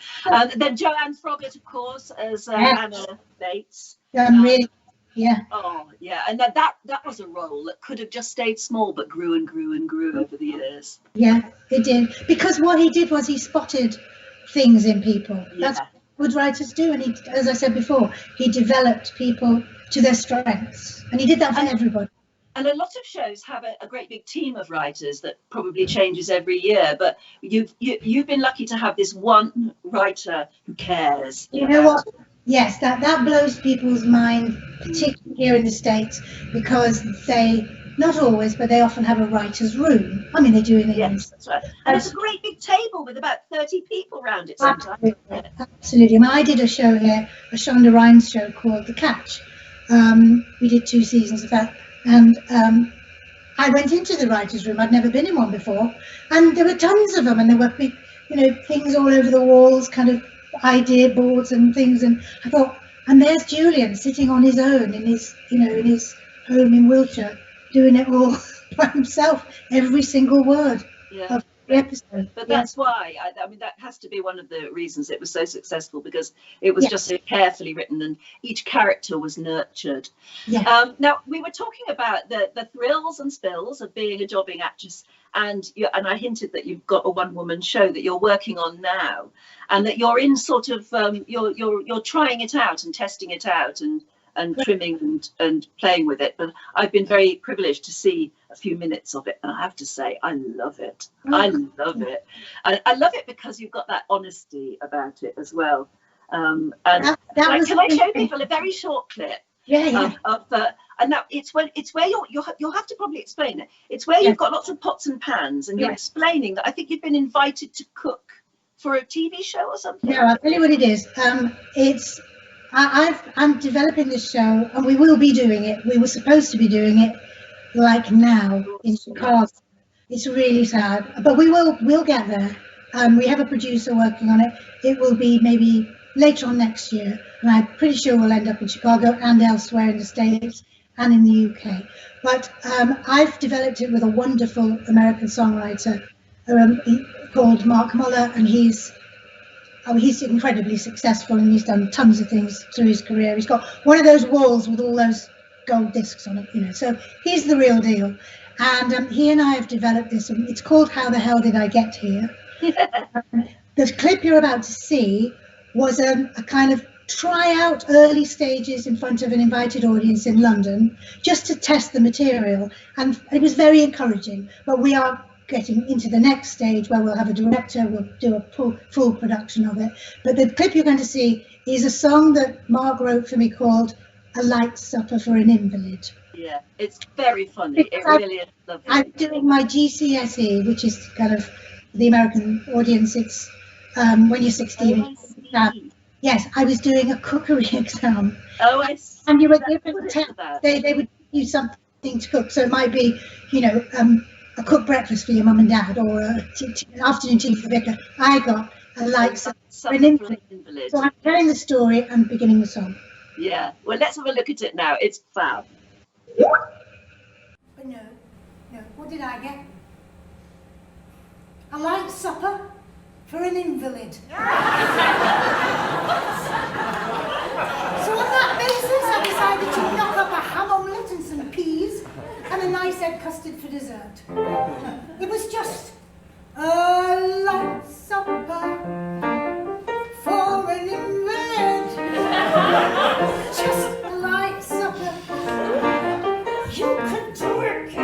Then Joanne Froggatt, of course, as Anna Bates. Really. Yeah. Oh, yeah. And that was a role that could have just stayed small, but grew and grew and grew over the years. Yeah, it did. Because what he did was he spotted things in people. Yeah. That's what good writers do. And he, as I said before, he developed people to their strengths. And he did that for everybody. And a lot of shows have a great big team of writers that probably changes every year. But you've been lucky to have this one writer who cares. You know what? Yes, that blows people's mind, particularly here in the States, because they, not always, but they often have a writer's room. I mean, they do in England. Yes, that's right. And it's a great big table with about 30 people around it sometimes. Absolutely. I mean, I did a show here, a Shonda Rhimes show called The Catch. We did 2 seasons of that. And I went into the writer's room. I'd never been in one before. And there were tons of them. And there were big, you know, things all over the walls, kind of idea boards and things. And I thought, and there's Julian sitting on his own in his, you know, in his home in Wiltshire, doing it all by himself, every single word of the episode. But that's why, I mean, that has to be one of the reasons it was so successful, because it was just so carefully written and each character was nurtured. Yeah. Now, we were talking about the thrills and spills of being a jobbing actress, and I hinted that you've got a one-woman show that you're working on now, and that you're in sort of, you're trying it out and testing it out and trimming and playing with it. But I've been very privileged to see a few minutes of it, and I have to say I love it. I love it. I love it because you've got that honesty about it as well. And can I show people a very short clip? And now it's where you'll have to probably explain it. It's where you've got lots of pots and pans, and you're explaining that I think you've been invited to cook for a TV show or something. Yeah, I'll tell you what it is. I'm developing this show, and we will be doing it. We were supposed to be doing it like now in Chicago. It's really sad, but we'll get there. We have a producer working on it. It will be maybe later on next year, and I'm pretty sure we'll end up in Chicago and elsewhere in the States and in the UK. But I've developed it with a wonderful American songwriter called Mark Muller, and he's incredibly successful, and he's done tons of things through his career. He's got one of those walls with all those gold discs on it, you know, so he's the real deal. And he and I have developed this, and it's called How the Hell Did I Get Here? The clip you're about to see was a kind of tryout, early stages in front of an invited audience in London, just to test the material, and it was very encouraging. But we are getting into the next stage where we'll have a director, we'll do a full production of it. But the clip you're going to see is a song that Mark wrote for me called A Light Supper for an Invalid. Yeah, it's very funny. It really is lovely. I'm doing my GCSE, which is kind of the American audience. It's when you're 16. Yes, I was doing a cookery exam. Oh, I see. And you were given they would give you something to cook. So it might be, you know, a cooked breakfast for your mum and dad, or an afternoon tea for Vicar. I got a light supper for an invalid. So I'm telling the story and beginning the song. Yeah, well, let's have a look at it now. It's fab. But no, what did I get? A light supper for an invalid. So on that basis, I decided to knock up a ham omelette and some peas and a nice egg custard for dessert. It was just a light supper for an invalid. Just a light supper. You could do it.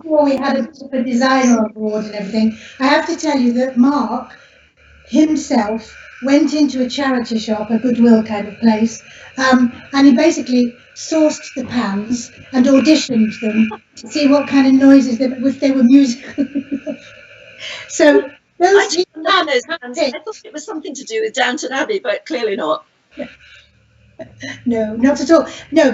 before we had a designer on board and everything, I have to tell you that Mark himself went into a charity shop, a Goodwill kind of place, and he basically sourced the pans and auditioned them to see what kind of noises, if they were musical. So those I thought it was something to do with Downton Abbey, but clearly not. No, not at all. No,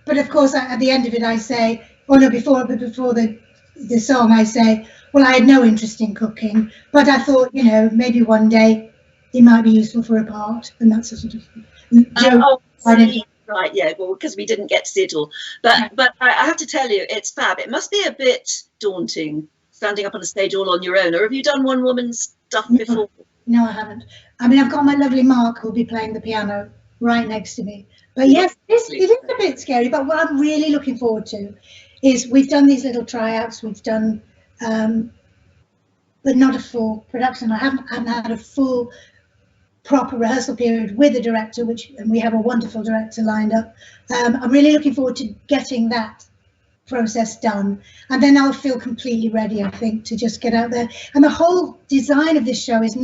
but of course, at the end of it, I say, oh no, before the song, I say, well, I had no interest in cooking, but I thought, you know, maybe one day it might be useful for a part, and that's a sort of joke. Right, yeah, well, because we didn't get to see it all. But I have to tell you, it's fab. It must be a bit daunting standing up on a stage all on your own, or have you done one woman's stuff before? No, I haven't. I mean, I've got my lovely Mark who'll be playing the piano right next to me. But yes, it is a bit scary, but what I'm really looking forward to is we've done these little tryouts, we've done, but not a full production. I haven't had a full proper rehearsal period with the director, and we have a wonderful director lined up. I'm really looking forward to getting that process done, and then I'll feel completely ready, I think, to just get out there. And the whole design of this show is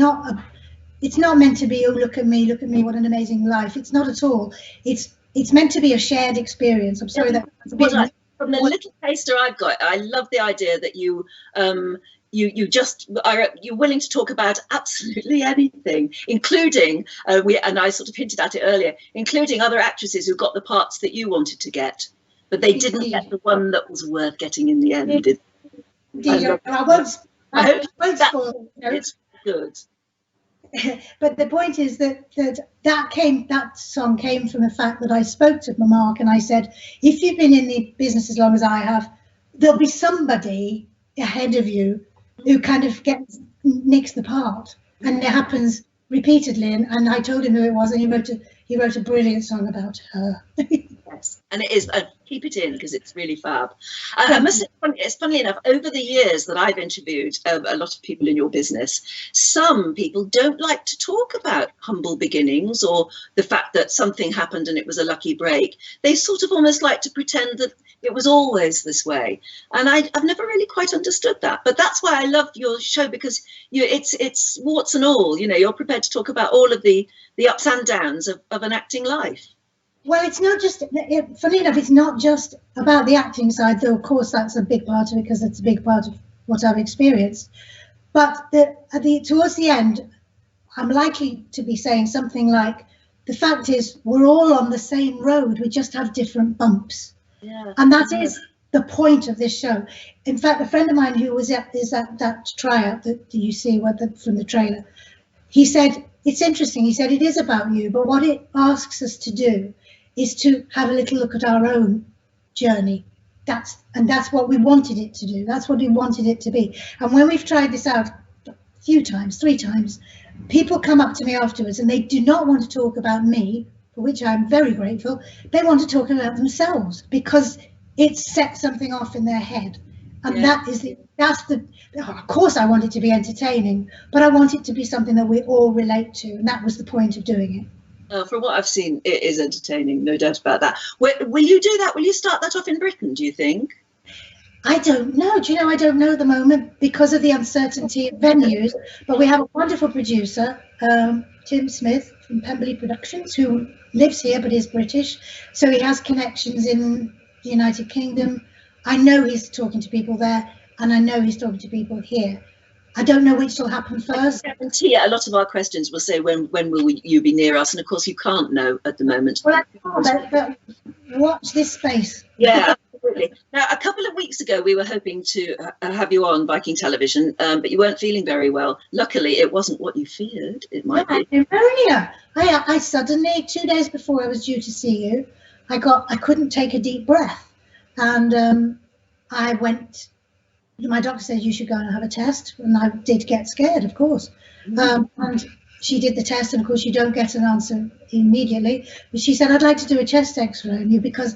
it's not meant to be, oh, look at me, what an amazing life. It's not at all. It's meant to be a shared experience. I'm sorry that's a bit. From the little taster I've got, I love the idea that you you're willing to talk about absolutely anything, including and I sort of hinted at it earlier, including other actresses who got the parts that you wanted to get, but they didn't get the one that was worth getting in the end. I won't spoil it. It's good. But the point is that song came from the fact that I spoke to Mark and I said, if you've been in the business as long as I have, there'll be somebody ahead of you who kind of nicks the part, and it happens repeatedly. And I told him who it was, and he wrote a brilliant song about her. Yes, and it is. Keep it in because it's really fab. I must say, it's funny enough, over the years that I've interviewed a lot of people in your business, some people don't like to talk about humble beginnings or the fact that something happened and it was a lucky break. They sort of almost like to pretend that it was always this way. And I've never really quite understood that. But that's why I love your show, because it's warts and all. You know, you're prepared to talk about all of the ups and downs of an acting life. Well, it's not just, funny enough, it's not just about the acting side, though, of course, that's a big part of it, because it's a big part of what I've experienced. But towards the end, I'm likely to be saying something like, the fact is, we're all on the same road, we just have different bumps. Yeah. And that is the point of this show. In fact, a friend of mine who was at that tryout that you see from the trailer, he said, it's interesting, he said, it is about you, but what it asks us to do is to have a little look at our own journey. That's what we wanted it to do. That's what we wanted it to be. And when we've tried this out a few times, 3 times, people come up to me afterwards and they do not want to talk about me, for which I'm very grateful. They want to talk about themselves because it sets something off in their head. And of course I want it to be entertaining, but I want it to be something that we all relate to. And that was the point of doing it. From what I've seen, it is entertaining, no doubt about that. Will you do that? Will you start that off in Britain, do you think? I don't know. Do you know, I don't know at the moment because of the uncertainty of venues. But we have a wonderful producer, Tim Smith from Pemberley Productions, who lives here but is British. So he has connections in the United Kingdom. I know he's talking to people there, and I know he's talking to people here. I don't know which will happen first. I guarantee a lot of our questions will say, when will you be near us? And of course, you can't know at the moment. Well, but watch this space. Yeah, absolutely. Now, a couple of weeks ago, we were hoping to have you on Viking Television, but you weren't feeling very well. Luckily, it wasn't what you feared it might be. Pneumonia. I suddenly, 2 days before I was due to see you, I couldn't take a deep breath, and I went. My doctor said you should go and have a test, and I did get scared, of course. And she did the test, and of course you don't get an answer immediately. But she said, I'd like to do a chest X-ray on you because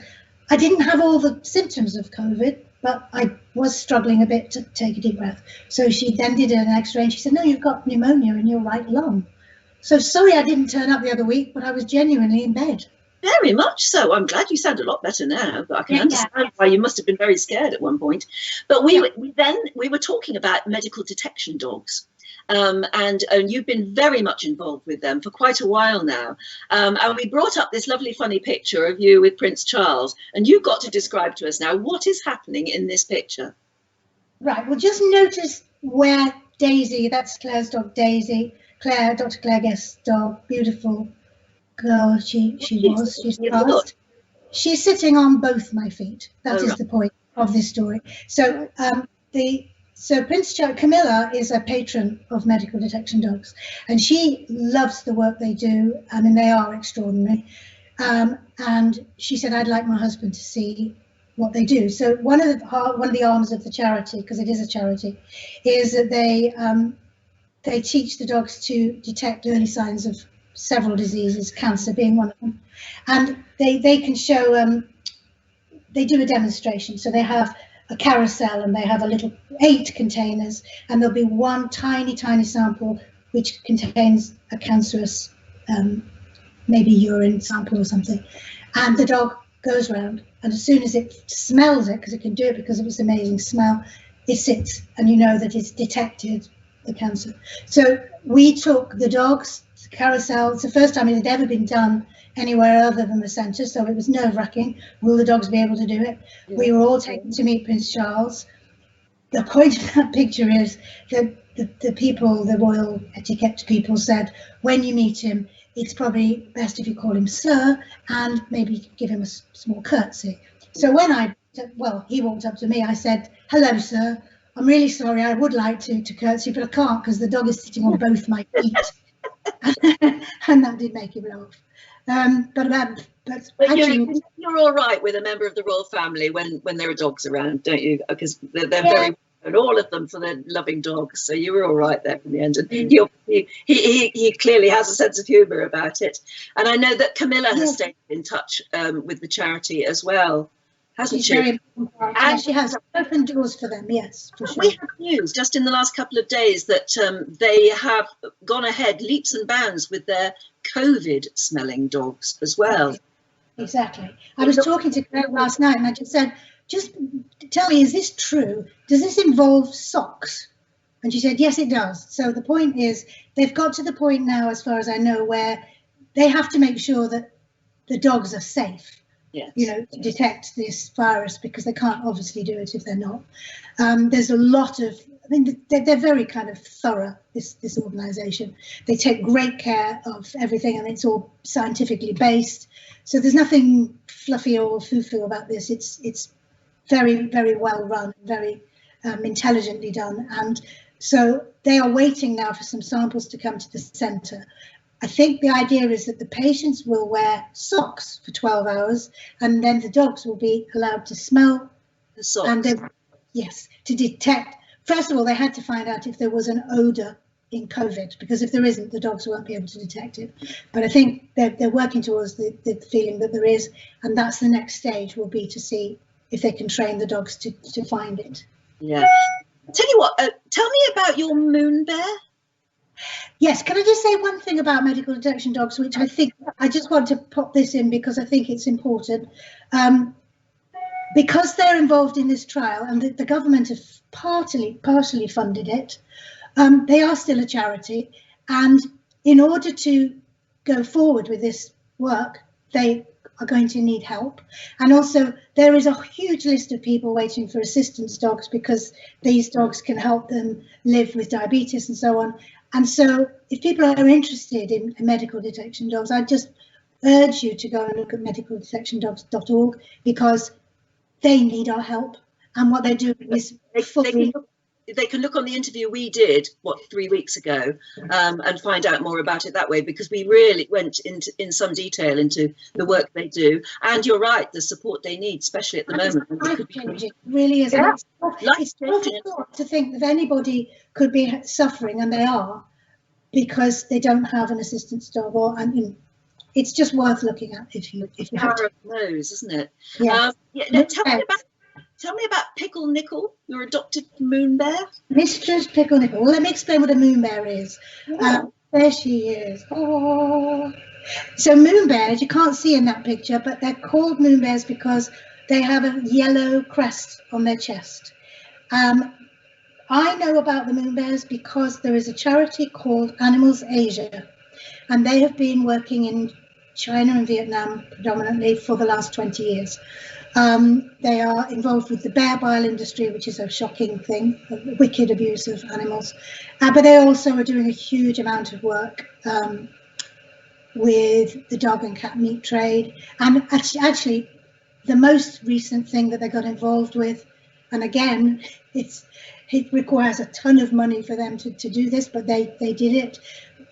I didn't have all the symptoms of COVID, but I was struggling a bit to take a deep breath. So she then did an X-ray, and she said, no, you've got pneumonia in your right lung. So sorry I didn't turn up the other week, but I was genuinely in bed. Very much so. I'm glad you sound a lot better now, but I can understand why you must have been very scared at one point. But we were talking about medical detection dogs. And you've been very much involved with them for quite a while now. And we brought up this lovely funny picture of you with Prince Charles, and you've got to describe to us now what is happening in this picture. Right, well, just notice where Daisy, that's Claire's dog Daisy, Dr. Claire Guest's dog, beautiful girl she's passed. She's sitting on both my feet. That is the point of this story. So Prince Charles, Camilla is a patron of medical detection dogs, and she loves the work they do. I mean, they are extraordinary. And she said, I'd like my husband to see what they do. So one of the arms of the charity, because it is a charity, is that they teach the dogs to detect early signs of several diseases, cancer being one of them, and they can show. They do a demonstration, so they have a carousel and they have a little 8 containers, and there'll be one tiny sample which contains a cancerous, maybe urine sample or something, and the dog goes round, and as soon as it smells it, because it can do it because of its amazing smell, it sits, and you know that it's detected the cancer. So we took the dogs carousel. It's the first time it had ever been done anywhere other than the centre, so it was nerve-wracking. Will the dogs be able to do it? Yeah. We were all taken to meet Prince Charles. The point of that picture is that the people, the royal etiquette people said, when you meet him, it's probably best if you call him sir and maybe give him a small curtsy. So when he walked up to me, I said, hello, sir. I'm really sorry, I would like to curtsy, but I can't because the dog is sitting on both my feet. And that did make him laugh. But actually, you're all right with a member of the royal family when there are dogs around, don't you? Because they're very, and all of them for their loving dogs. So you were all right there in the end. And he clearly has a sense of humour about it. And I know that Camilla has stayed in touch with the charity as well, hasn't she? And she has opened doors for them, yes, for sure. We have news just in the last couple of days that they have gone ahead leaps and bounds with their COVID smelling dogs as well. Exactly. I was talking to Claire last night and I just said, just tell me, is this true? Does this involve socks? And she said, yes, it does. So the point is, they've got to the point now, as far as I know, where they have to make sure that the dogs are safe. Yes. You know, to detect this virus, because they can't obviously do it if they're not. There's a lot of, I mean, they're very kind of thorough, this organisation. They take great care of everything, and it's all scientifically based. So there's nothing fluffy or foo-foo about this. It's very, very well run, very intelligently done. And so they are waiting now for some samples to come to the centre. I think the idea is that the patients will wear socks for 12 hours and then the dogs will be allowed to smell the socks. And yes, to detect. First of all, they had to find out if there was an odour in COVID, because if there isn't, the dogs won't be able to detect it. But I think they're working towards the feeling that there is, and that's the next stage, will be to see if they can train the dogs to find it. Yeah. Tell you what, tell me about your moon bear. Yes, can I just say one thing about medical detection dogs, which I think I just want to pop this in because I think it's important. Because they're involved in this trial and the government have partially funded it, they are still a charity. And in order to go forward with this work, they are going to need help. And also there is a huge list of people waiting for assistance dogs, because these dogs can help them live with diabetes and so on. And so if people are interested in medical detection dogs, I just urge you to go and look at medicaldetectiondogs.org, because they need our help. And what they're doing is they can look on the interview we did, 3 weeks ago, and find out more about it that way, because we really went in some detail into the work they do. And you're right, the support they need, especially at the moment. It really is. Yeah. It's difficult to think that anybody could be suffering, and they are, because they don't have an assistance dog. It's just worth looking at if you have to. Knows, isn't it? Yeah. Tell me about Pickle Nicol, your adopted moon bear. Mistress Pickle Nicol. Well, let me explain what a moon bear is. Yeah. There she is. Oh, So moon bears, you can't see in that picture, but they're called moon bears because they have a yellow crest on their chest. I know about the moon bears because there is a charity called Animals Asia, and they have been working in China and Vietnam predominantly for the last 20 years. They are involved with the bear bile industry, which is a shocking thing, a wicked abuse of animals. But they also are doing a huge amount of work with the dog and cat meat trade. And actually, the most recent thing that they got involved with, and again, it requires a ton of money for them to do this, but they did it.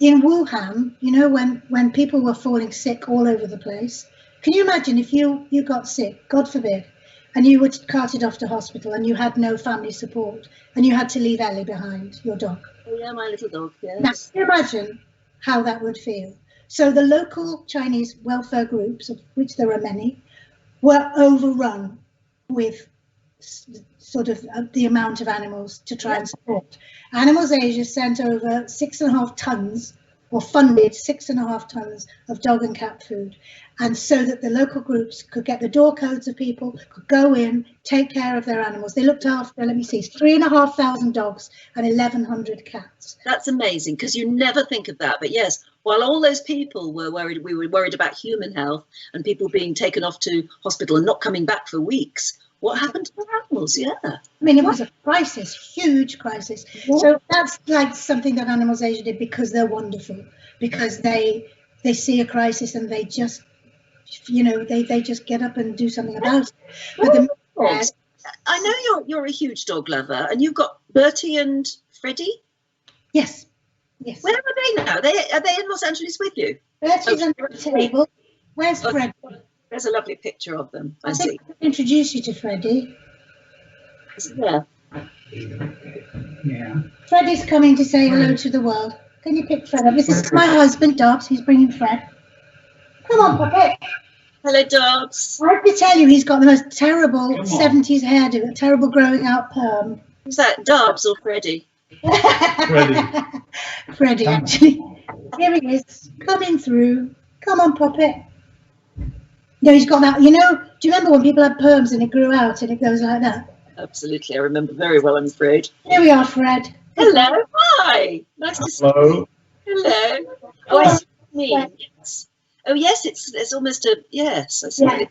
In Wuhan, you know, when people were falling sick all over the place, can you imagine if you got sick, God forbid, and you were carted off to hospital and you had no family support and you had to leave Ellie behind, your dog? Oh yeah, my little dog, yes. Now, can you imagine how that would feel? So the local Chinese welfare groups, of which there are many, were overrun with sort of the amount of animals to try and support. Animals Asia sent over 6.5 tons, or funded 6.5 tons of dog and cat food, and so that the local groups could get the door codes of people, could go in, take care of their animals. They looked after, let me see, 3,500 dogs and 1,100 cats. That's amazing, because you never think of that. But yes, while all those people were worried, we were worried about human health and people being taken off to hospital and not coming back for weeks. What happened to the animals? Yeah. I mean, it was a crisis, huge crisis. Yeah. So that's like something that Animals Asia did because they're wonderful, because they see a crisis and they just, you know, they just get up and do something about it. But I know you're a huge dog lover, and you've got Bertie and Freddie. Yes. Yes. Where are they now? Are they in Los Angeles with you? Bertie's under the table. Where's Freddie? There's a lovely picture of them. I think I can introduce you to Freddie. Yeah. Yeah. Freddie's coming to say hello to the world. Can you pick Fred up? This is my husband, Dobbs. He's bringing Fred. Come on, Puppet. Hello, Dobbs. I have to tell you, he's got the most terrible 70s hairdo, a terrible growing out perm. Is that Dobbs or Freddie? Freddie, actually. Here he is, coming through. Come on, Puppet. No, he's got that, you know, do you remember when people had perms and it grew out and it goes like that? Absolutely, I remember very well, I'm afraid. Here we are, Fred. Hello, hi. Nice to see you. Hello. Oh, I see me. Yes. Oh, yes, it's almost a, yes, I see. Yeah.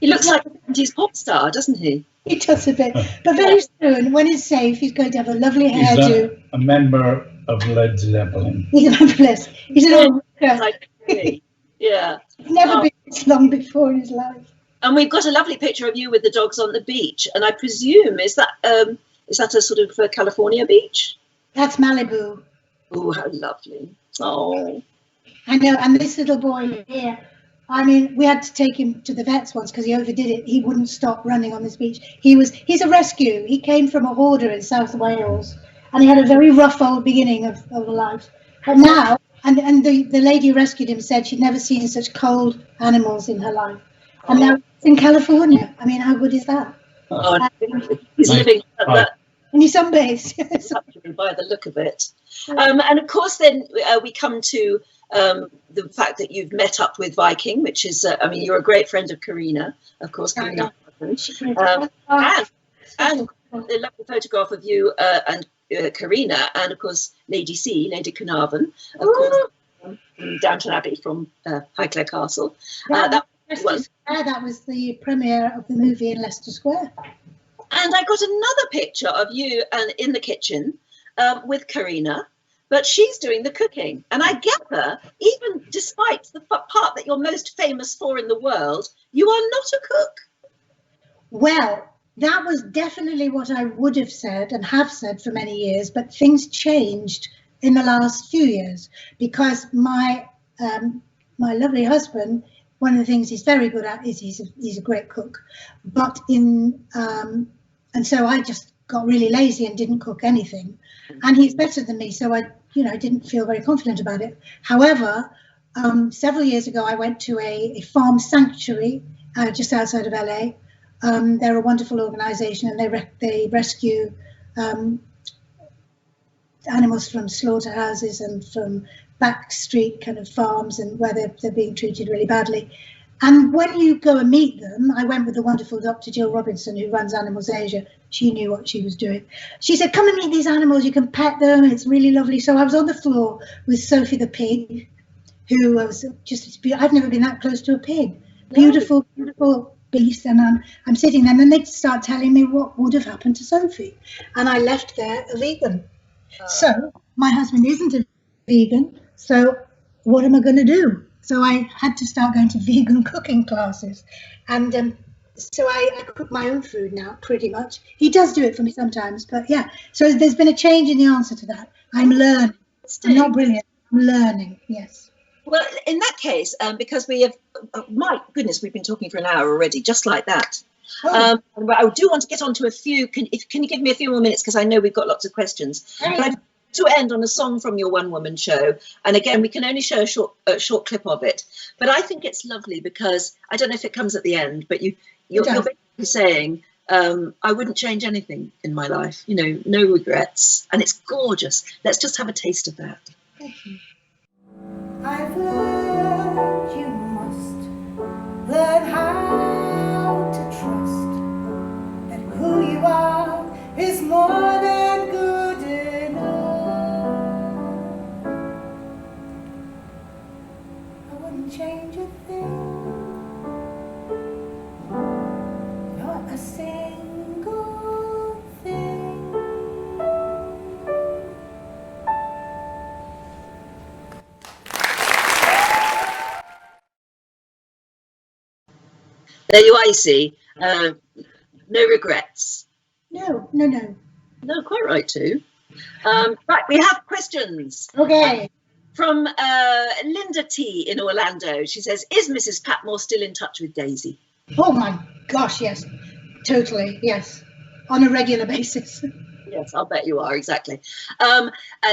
He looks like a 70s pop star, doesn't he? He does a bit. But very soon, when he's safe, he's going to have a lovely hairdo. He's a member of Led Zeppelin. He's a member of Led. He's an old like me. Yeah. He's never been this long before in his life. And we've got a lovely picture of you with the dogs on the beach. And I presume, is that a sort of California beach? That's Malibu. Oh, how lovely. Oh. I know. And this little boy here, I mean, we had to take him to the vets once because he overdid it. He wouldn't stop running on this beach. He's a rescue. He came from a hoarder in South Wales, and he had a very rough old beginning of life. But now, and the lady who rescued him said she'd never seen such cold animals in her life. And now it's in California. I mean, how good is that? Oh, he's living that. And he sunbathes. By the look of it. And of course, then we come to the fact that you've met up with Viking, which is, I mean, you're a great friend of Karina, of course. Karina. And a lovely photograph of you and Karina, and of course, Lady C, Lady Carnarvon, of course, from Downton Abbey from Highclere Castle. That was the premiere of the movie in Leicester Square. And I got another picture of you in the kitchen with Karina, but she's doing the cooking. And I gather, even despite the part that you're most famous for in the world, you are not a cook. Well, that was definitely what I would have said and have said for many years, but things changed in the last few years because my lovely husband, one of the things he's very good at is he's a great cook, but and so I just got really lazy and didn't cook anything, and he's better than me, so I didn't feel very confident about it. However, several years ago I went to a farm sanctuary just outside of LA. They're a wonderful organisation, and they rescue animals from slaughterhouses and from back street kind of farms and where they're being treated really badly. And when you go and meet them, I went with the wonderful Dr. Jill Robinson, who runs Animals Asia. She knew what she was doing. She said, come and meet these animals, you can pet them, it's really lovely. So I was on the floor with Sophie the pig, who was just, I've never been that close to a pig. Beautiful, beautiful beast. And I'm sitting there and then they start telling me what would have happened to Sophie. And I left there a vegan. So my husband isn't a vegan, so what am I going to do? So I had to start going to vegan cooking classes. And so I cook my own food now, pretty much. He does do it for me sometimes, but yeah. So there's been a change in the answer to that. I'm learning. I'm not brilliant. I'm learning, yes. Well, in that case, because we have, my goodness, we've been talking for an hour already, just like that. Oh. But I do want to get on to a few. Can you give me a few more minutes? Because I know we've got lots of questions. Right. But I'd to end on a song from your one-woman show, and again we can only show a short clip of it, but I think it's lovely because I don't know if it comes at the end, but you're basically saying I wouldn't change anything in my life, you know, no regrets, and it's gorgeous. Let's just have a taste of that. I've learned you must learn how to trust that who you are is more than good enough. Change a thing, not a single thing. There you are, you see. No regrets. No. No, quite right too. Right, we have questions. Okay. From Linda T in Orlando. She says, is Mrs. Patmore still in touch with Daisy? Oh my gosh, yes. Totally, yes. On a regular basis. Yes, I'll bet you are, exactly.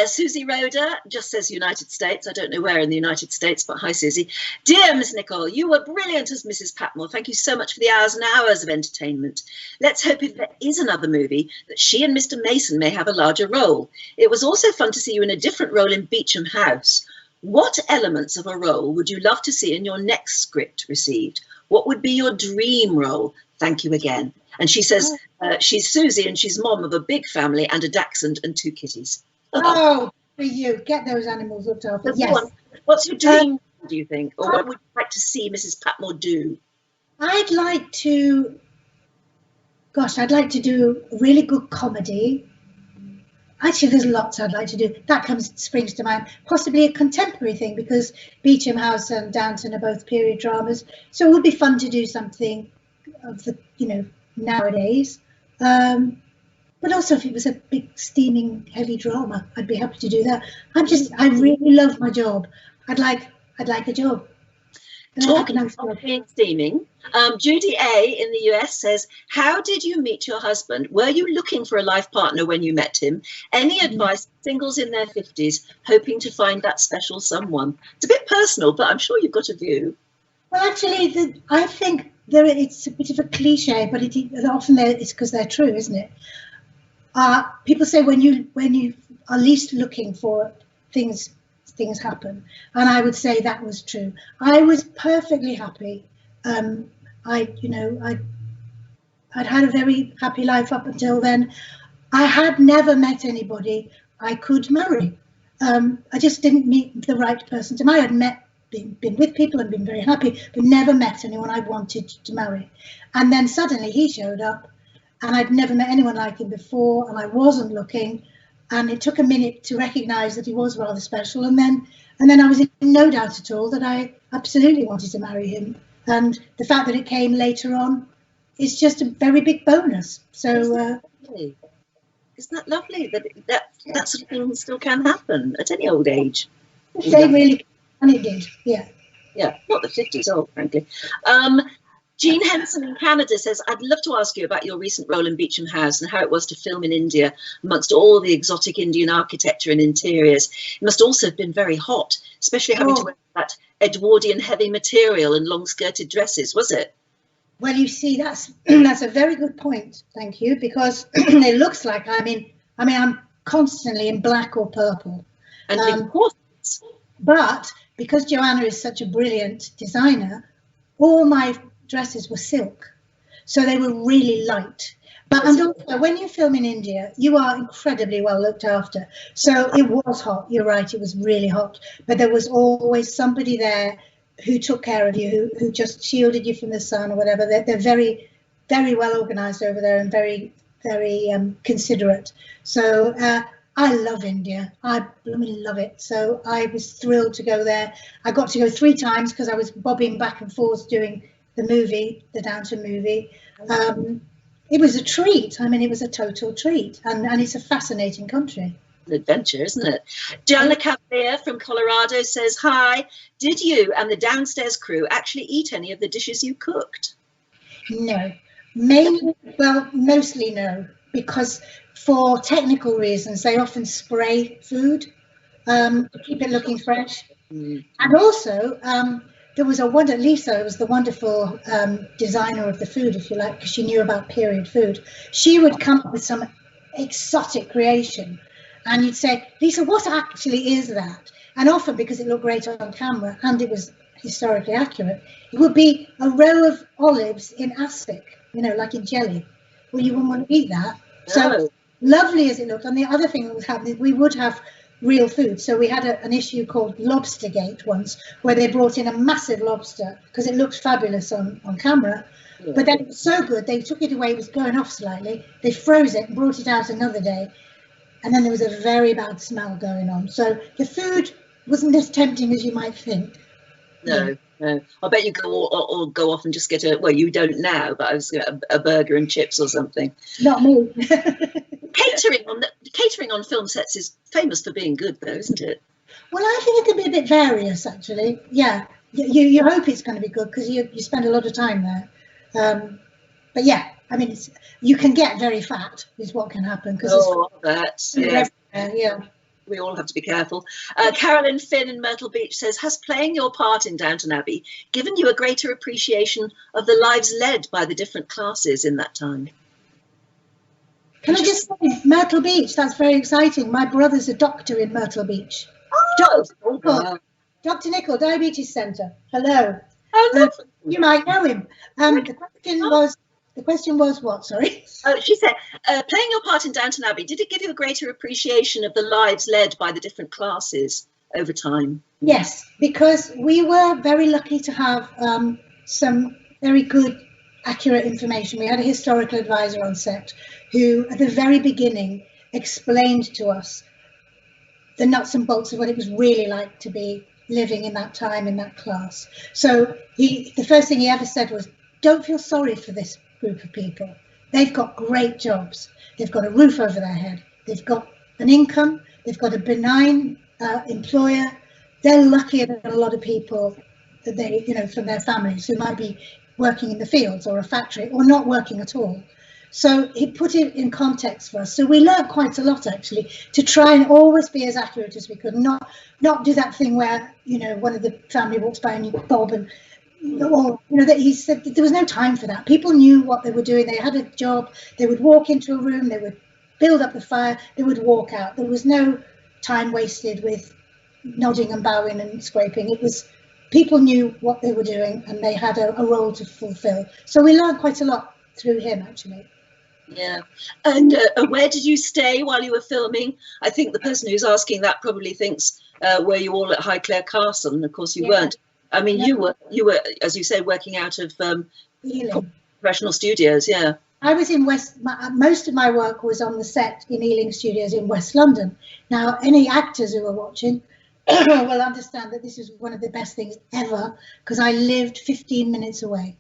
Susie Roder just says United States. I don't know where in the United States, but hi, Susie. Dear Miss Nicol, you were brilliant as Mrs. Patmore. Thank you so much for the hours and hours of entertainment. Let's hope if there is another movie that she and Mr. Mason may have a larger role. It was also fun to see you in a different role in Beecham House. What elements of a role would you love to see in your next script received? What would be your dream role? Thank you again. And she says she's Susie and she's mom of a big family and a dachshund and 2 kitties. Oh, for you. Get those animals looked after. Yes. What's your dream, do you think? Or what would you like to see Mrs. Patmore do? I'd like to do a really good comedy. Actually, there's lots I'd like to do. That springs to mind. Possibly a contemporary thing, because Beecham House and Downton are both period dramas. So it would be fun to do something of the, nowadays. But also if it was a big, steaming, heavy drama, I'd be happy to do that. I really love my job. I'd like a job. Talking of being steaming, Judy A in the US says, how did you meet your husband? Were you looking for a life partner when you met him? Any advice to singles in their 50s hoping to find that special someone? It's a bit personal, but I'm sure you've got a view. Well, actually, I think it's a bit of a cliche, but often it's because they're true, isn't it? People say when you are least looking for things happen, and I would say that was true. I was perfectly happy. I'd had a very happy life up until then. I had never met anybody I could marry. I just didn't meet the right person to marry. I'd been with people and been very happy, but never met anyone I wanted to marry. And then suddenly he showed up, and I'd never met anyone like him before, and I wasn't looking. And it took a minute to recognise that he was rather special. And then I was in no doubt at all that I absolutely wanted to marry him. And the fact that it came later on is just a very big bonus. So isn't that lovely that sort of thing still can happen at any old age? They really, and it did, yeah. Yeah, not the 50s old, frankly. Jean Henson in Canada says, I'd love to ask you about your recent role in Beecham House and how it was to film in India amongst all the exotic Indian architecture and interiors. It must also have been very hot, especially having to wear that Edwardian heavy material and long-skirted dresses, was it? Well, you see, that's a very good point, thank you, because it looks like I'm constantly in black or purple. And in corsets. But because Joanna is such a brilliant designer, all my dresses were silk. So they were really light. But and also, when you film in India, you are incredibly well looked after. So it was hot. You're right. It was really hot. But there was always somebody there who took care of you, who just shielded you from the sun or whatever. They're very, very well organised over there and very, very considerate. So I love India. I blooming love it. So I was thrilled to go there. I got to go 3 times because I was bobbing back and forth doing the movie, the Downton movie. It was a treat. I mean, it was a total treat. And it's a fascinating country. An adventure, isn't it? Gianna Cavalier from Colorado says, hi, did you and the downstairs crew actually eat any of the dishes you cooked? No. Mostly no, because for technical reasons, they often spray food to keep it looking fresh. And also, there was Lisa was the wonderful designer of the food, if you like, because she knew about period food. She would come up with some exotic creation and you'd say, Lisa, what actually is that? And often, because it looked great on camera and it was historically accurate, it would be a row of olives in aspic, like in jelly. Well, you wouldn't want to eat that. So lovely as it looked. And the other thing that was happening, we would have real food. So we had an issue called Lobstergate once, where they brought in a massive lobster because it looked fabulous on camera. Yeah. But then it was so good, they took it away, it was going off slightly. They froze it and brought it out another day. And then there was a very bad smell going on. So the food wasn't as tempting as you might think. No. I bet you go off and just get you don't now, but I was a burger and chips or something. Not me. Catering on film sets is famous for being good, though, isn't it? Well, I think it can be a bit various, actually. Yeah, you hope it's going to be good because you spend a lot of time there. But yeah, I mean, you can get very fat, is what can happen. Yeah. We all have to be careful. Carolyn Finn in Myrtle Beach says, has playing your part in Downton Abbey given you a greater appreciation of the lives led by the different classes in that time? Can I just say, Myrtle Beach, that's very exciting. My brother's a doctor in Myrtle Beach. Dr. Nicol, Diabetes Centre. Hello. You might know him. The question was what, sorry? She said, playing your part in Downton Abbey, did it give you a greater appreciation of the lives led by the different classes over time? Yes, because we were very lucky to have some very good, accurate information. We had a historical advisor on set who, at the very beginning, explained to us the nuts and bolts of what it was really like to be living in that time, in that class. So the first thing he ever said was, don't feel sorry for this group of people. They've got great jobs. They've got a roof over their head. They've got an income. They've got a benign employer. They're luckier than a lot of people that they, from their families who might be working in the fields or a factory or not working at all. So he put it in context for us. So we learned quite a lot, actually, to try and always be as accurate as we could, not do that thing where, one of the family walks by and you bob and, that he said that there was no time for that. People knew what they were doing. They had a job. They would walk into a room. They would build up the fire. They would walk out. There was no time wasted with nodding and bowing and scraping. It was people knew what they were doing and they had a role to fulfill. So we learned quite a lot through him, actually. Yeah. And where did you stay while you were filming? I think the person who's asking that probably thinks, were you all at Highclere Castle? And of course you weren't. I mean, you were, as you say, working out of professional studios. Yeah. I was in most of my work was on the set in Ealing Studios in West London. Now, any actors who are watching will understand that this is one of the best things ever because I lived 15 minutes away.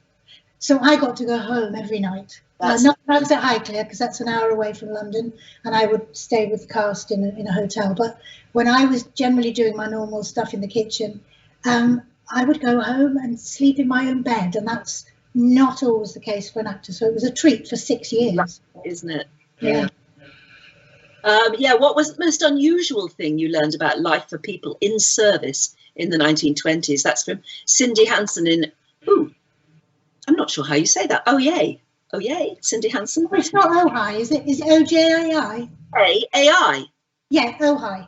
So I got to go home every night. Not when I was at Highclere because that's an hour away from London and I would stay with the cast in a hotel. But when I was generally doing my normal stuff in the kitchen, I would go home and sleep in my own bed, and that's not always the case for an actor. So it was a treat for 6 years. Isn't it? Yeah. What was the most unusual thing you learned about life for people in service in the 1920s? That's from Cindy Hansen in, I'm not sure how you say that. Oh, yay, Cindy Hansen. Oh, it's not Ojai, is it? Is it OJAI? A-A-I. Yeah, Ojai.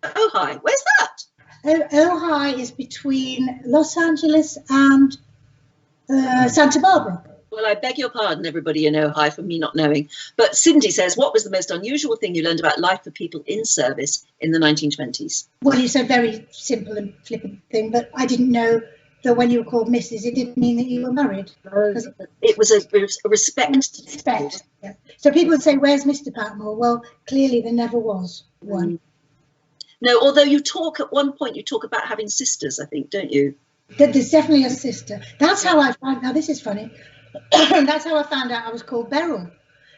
Ojai, where's that? Ojai is between Los Angeles and Santa Barbara. Well, I beg your pardon, everybody in Ojai, for me not knowing. But Cindy says, what was the most unusual thing you learned about life for people in service in the 1920s? Well, it's a very simple and flippant thing, but I didn't know that when you were called Mrs., it didn't mean that you were married. It was a respect. Respect. Yeah. So people would say, "Where's Mr. Patmore?" Well, clearly there never was one. No, although you talk at one point, you talk about having sisters, I think, don't you? There's definitely a sister. That's how I found. Now this is funny. That's how I found out I was called Beryl,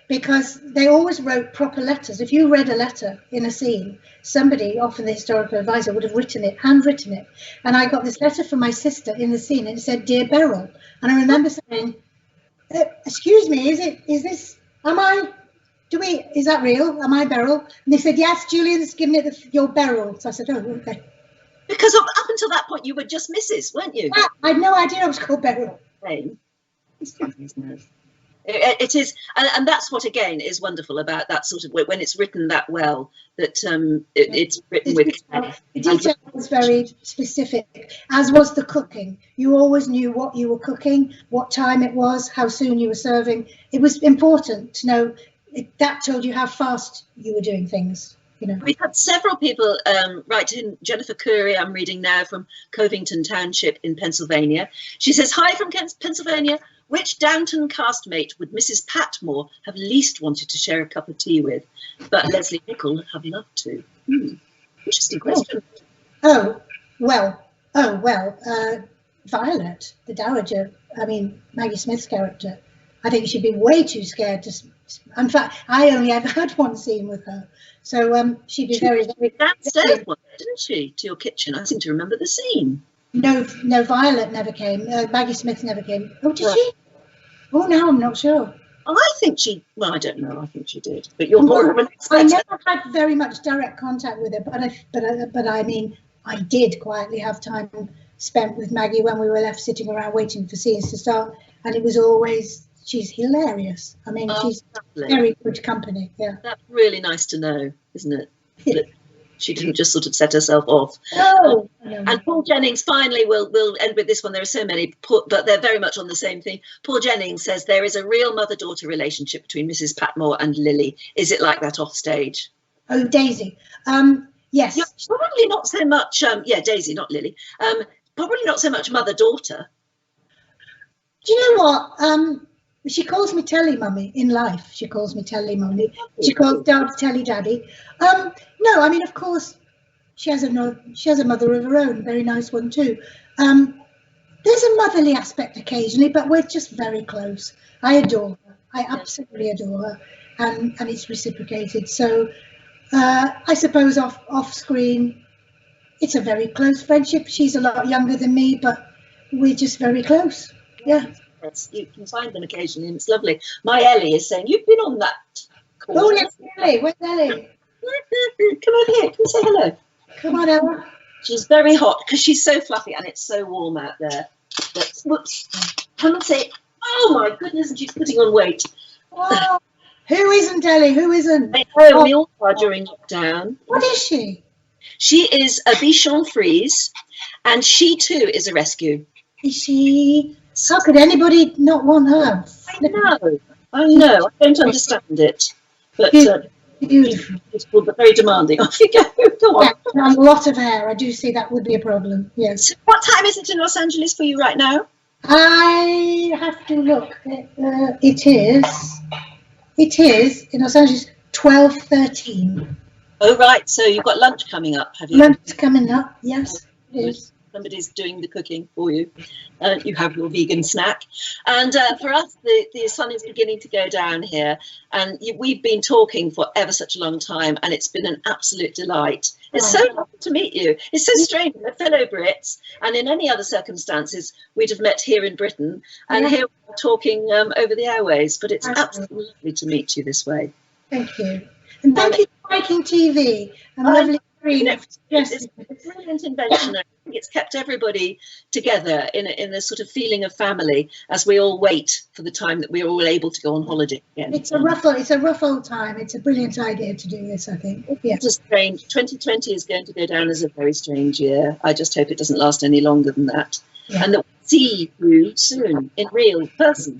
because they always wrote proper letters. If you read a letter in a scene, somebody, often the historical advisor, would have written it, handwritten it. And I got this letter from my sister in the scene, and it said, "Dear Beryl." And I remember saying, "Excuse me, is that real? Am I Beryl?" And they said, "Yes, Julian's given it your Beryl." So I said, "Oh, okay." Because up until that point, you were just Mrs., weren't you? Yeah, I had no idea I was called Beryl. It's funny, isn't it? It is, and that's what again is wonderful about that sort of when it's written that well, that it's written with care. The detail was very specific, as was the cooking. You always knew what you were cooking, what time it was, how soon you were serving. It was important to know. That told you how fast you were doing things. You know. We've had several people write in. Jennifer Curry, I'm reading now, from Covington Township in Pennsylvania. She says, "Hi from Pennsylvania. Which Downton castmate would Mrs. Patmore have least wanted to share a cup of tea with, but Lesley Nicol have loved to?" Interesting question. Oh well, Violet, the Dowager. I mean, Maggie Smith's character. I think she'd be way too scared to. In fact, I only ever had one scene with her, so she'd be very, very. Downstairs one, didn't she, to your kitchen? I seem to remember the scene. No, Violet never came. Maggie Smith never came. Oh, did she? Oh, no, I'm not sure. I think she. Well, I don't know. I think she did. But you're more of an expert. I never had very much direct contact with her, but I mean, I did quietly have time spent with Maggie when we were left sitting around waiting for scenes to start, and it was always. She's hilarious. I mean, she's lovely. Very good company. Yeah. That's really nice to know, isn't it? That she didn't just sort of set herself off. No. And Paul Jennings, finally, we'll end with this one. There are so many, but they're very much on the same thing. Paul Jennings says there is a real mother-daughter relationship between Mrs. Patmore and Lily. Is it like that off stage? Oh, Daisy. Yes. Yeah, probably not so much. Daisy, not Lily. Probably not so much mother-daughter. Do you know what? She calls me Telly Mummy in life. She calls me Telly Mummy. She calls Dad Telly Daddy. No, I mean, of course, she has a mother of her own, very nice one too. There's a motherly aspect occasionally, but we're just very close. I adore her. I absolutely adore her, and it's reciprocated. So I suppose off screen, it's a very close friendship. She's a lot younger than me, but we're just very close. Yeah. Yes, you can find them occasionally, and it's lovely. My Ellie is saying, "You've been on that call." Oh, yes, Ellie. Where's Ellie? Come over here. Come and say hello. Come on, Ella. She's very hot because she's so fluffy and it's so warm out there. But whoops. Come and say, "Oh my goodness," and she's putting on weight. Oh, who isn't, Ellie? Who isn't? We all are during lockdown. What is she? She is a Bichon Frise, and she too is a rescue. Is she? How could anybody not want her? I know. I don't understand it. But beautiful, but very demanding. Off you go. Go on. Yeah, a lot of hair. I do see that would be a problem. Yes. So what time is it in Los Angeles for you right now? I have to look. It is in Los Angeles 12:13. Oh right. So you've got lunch coming up, have you? Lunch is coming up. Yes, it is. Somebody's doing the cooking for you. You have your vegan snack. And for us, the sun is beginning to go down here. And we've been talking for ever such a long time, and it's been an absolute delight. It's so lovely to meet you. It's so strange. We're fellow Brits, and in any other circumstances, we'd have met here in Britain. And here we're talking over the airways. But it's absolutely lovely to meet you this way. Thank you. And thank you for Viking.TV. And lovely It's a brilliant invention. I think it's kept everybody together in a sort of feeling of family as we all wait for the time that we're all able to go on holiday again. It's a rough old time. It's a brilliant idea to do this, I think. Yeah. It's a strange. 2020 is going to go down as a very strange year. I just hope it doesn't last any longer than that, and that we'll see you soon in real person.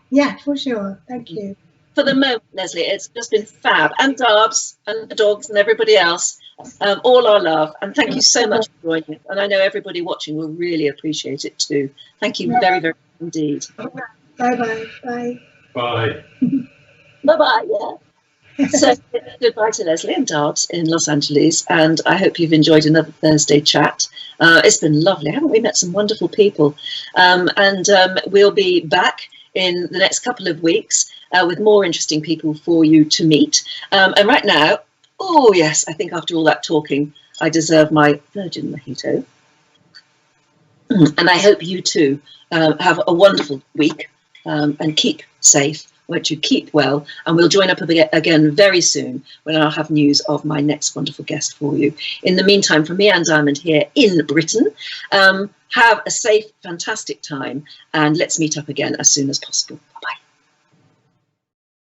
Yeah, for sure. Thank you. For the moment, Lesley, it's just been fab, and Darbs and the dogs and everybody else. All our love, and thank you so much for joining us. And I know everybody watching will really appreciate it too. Thank you very, very much indeed. Bye-bye. Bye. Bye. Bye-bye, yeah. So goodbye to Lesley and Darbs in Los Angeles, and I hope you've enjoyed another Thursday chat. It's been lovely. Haven't we met some wonderful people? We'll be back in the next couple of weeks with more interesting people for you to meet. And right now, oh yes, I think after all that talking, I deserve my virgin mojito. And I hope you too have a wonderful week and keep safe. Won't you keep well? And we'll join up again very soon when I'll have news of my next wonderful guest for you. In the meantime, from me, Anne Diamond, here in Britain, have a safe, fantastic time, and let's meet up again as soon as possible. Bye-bye.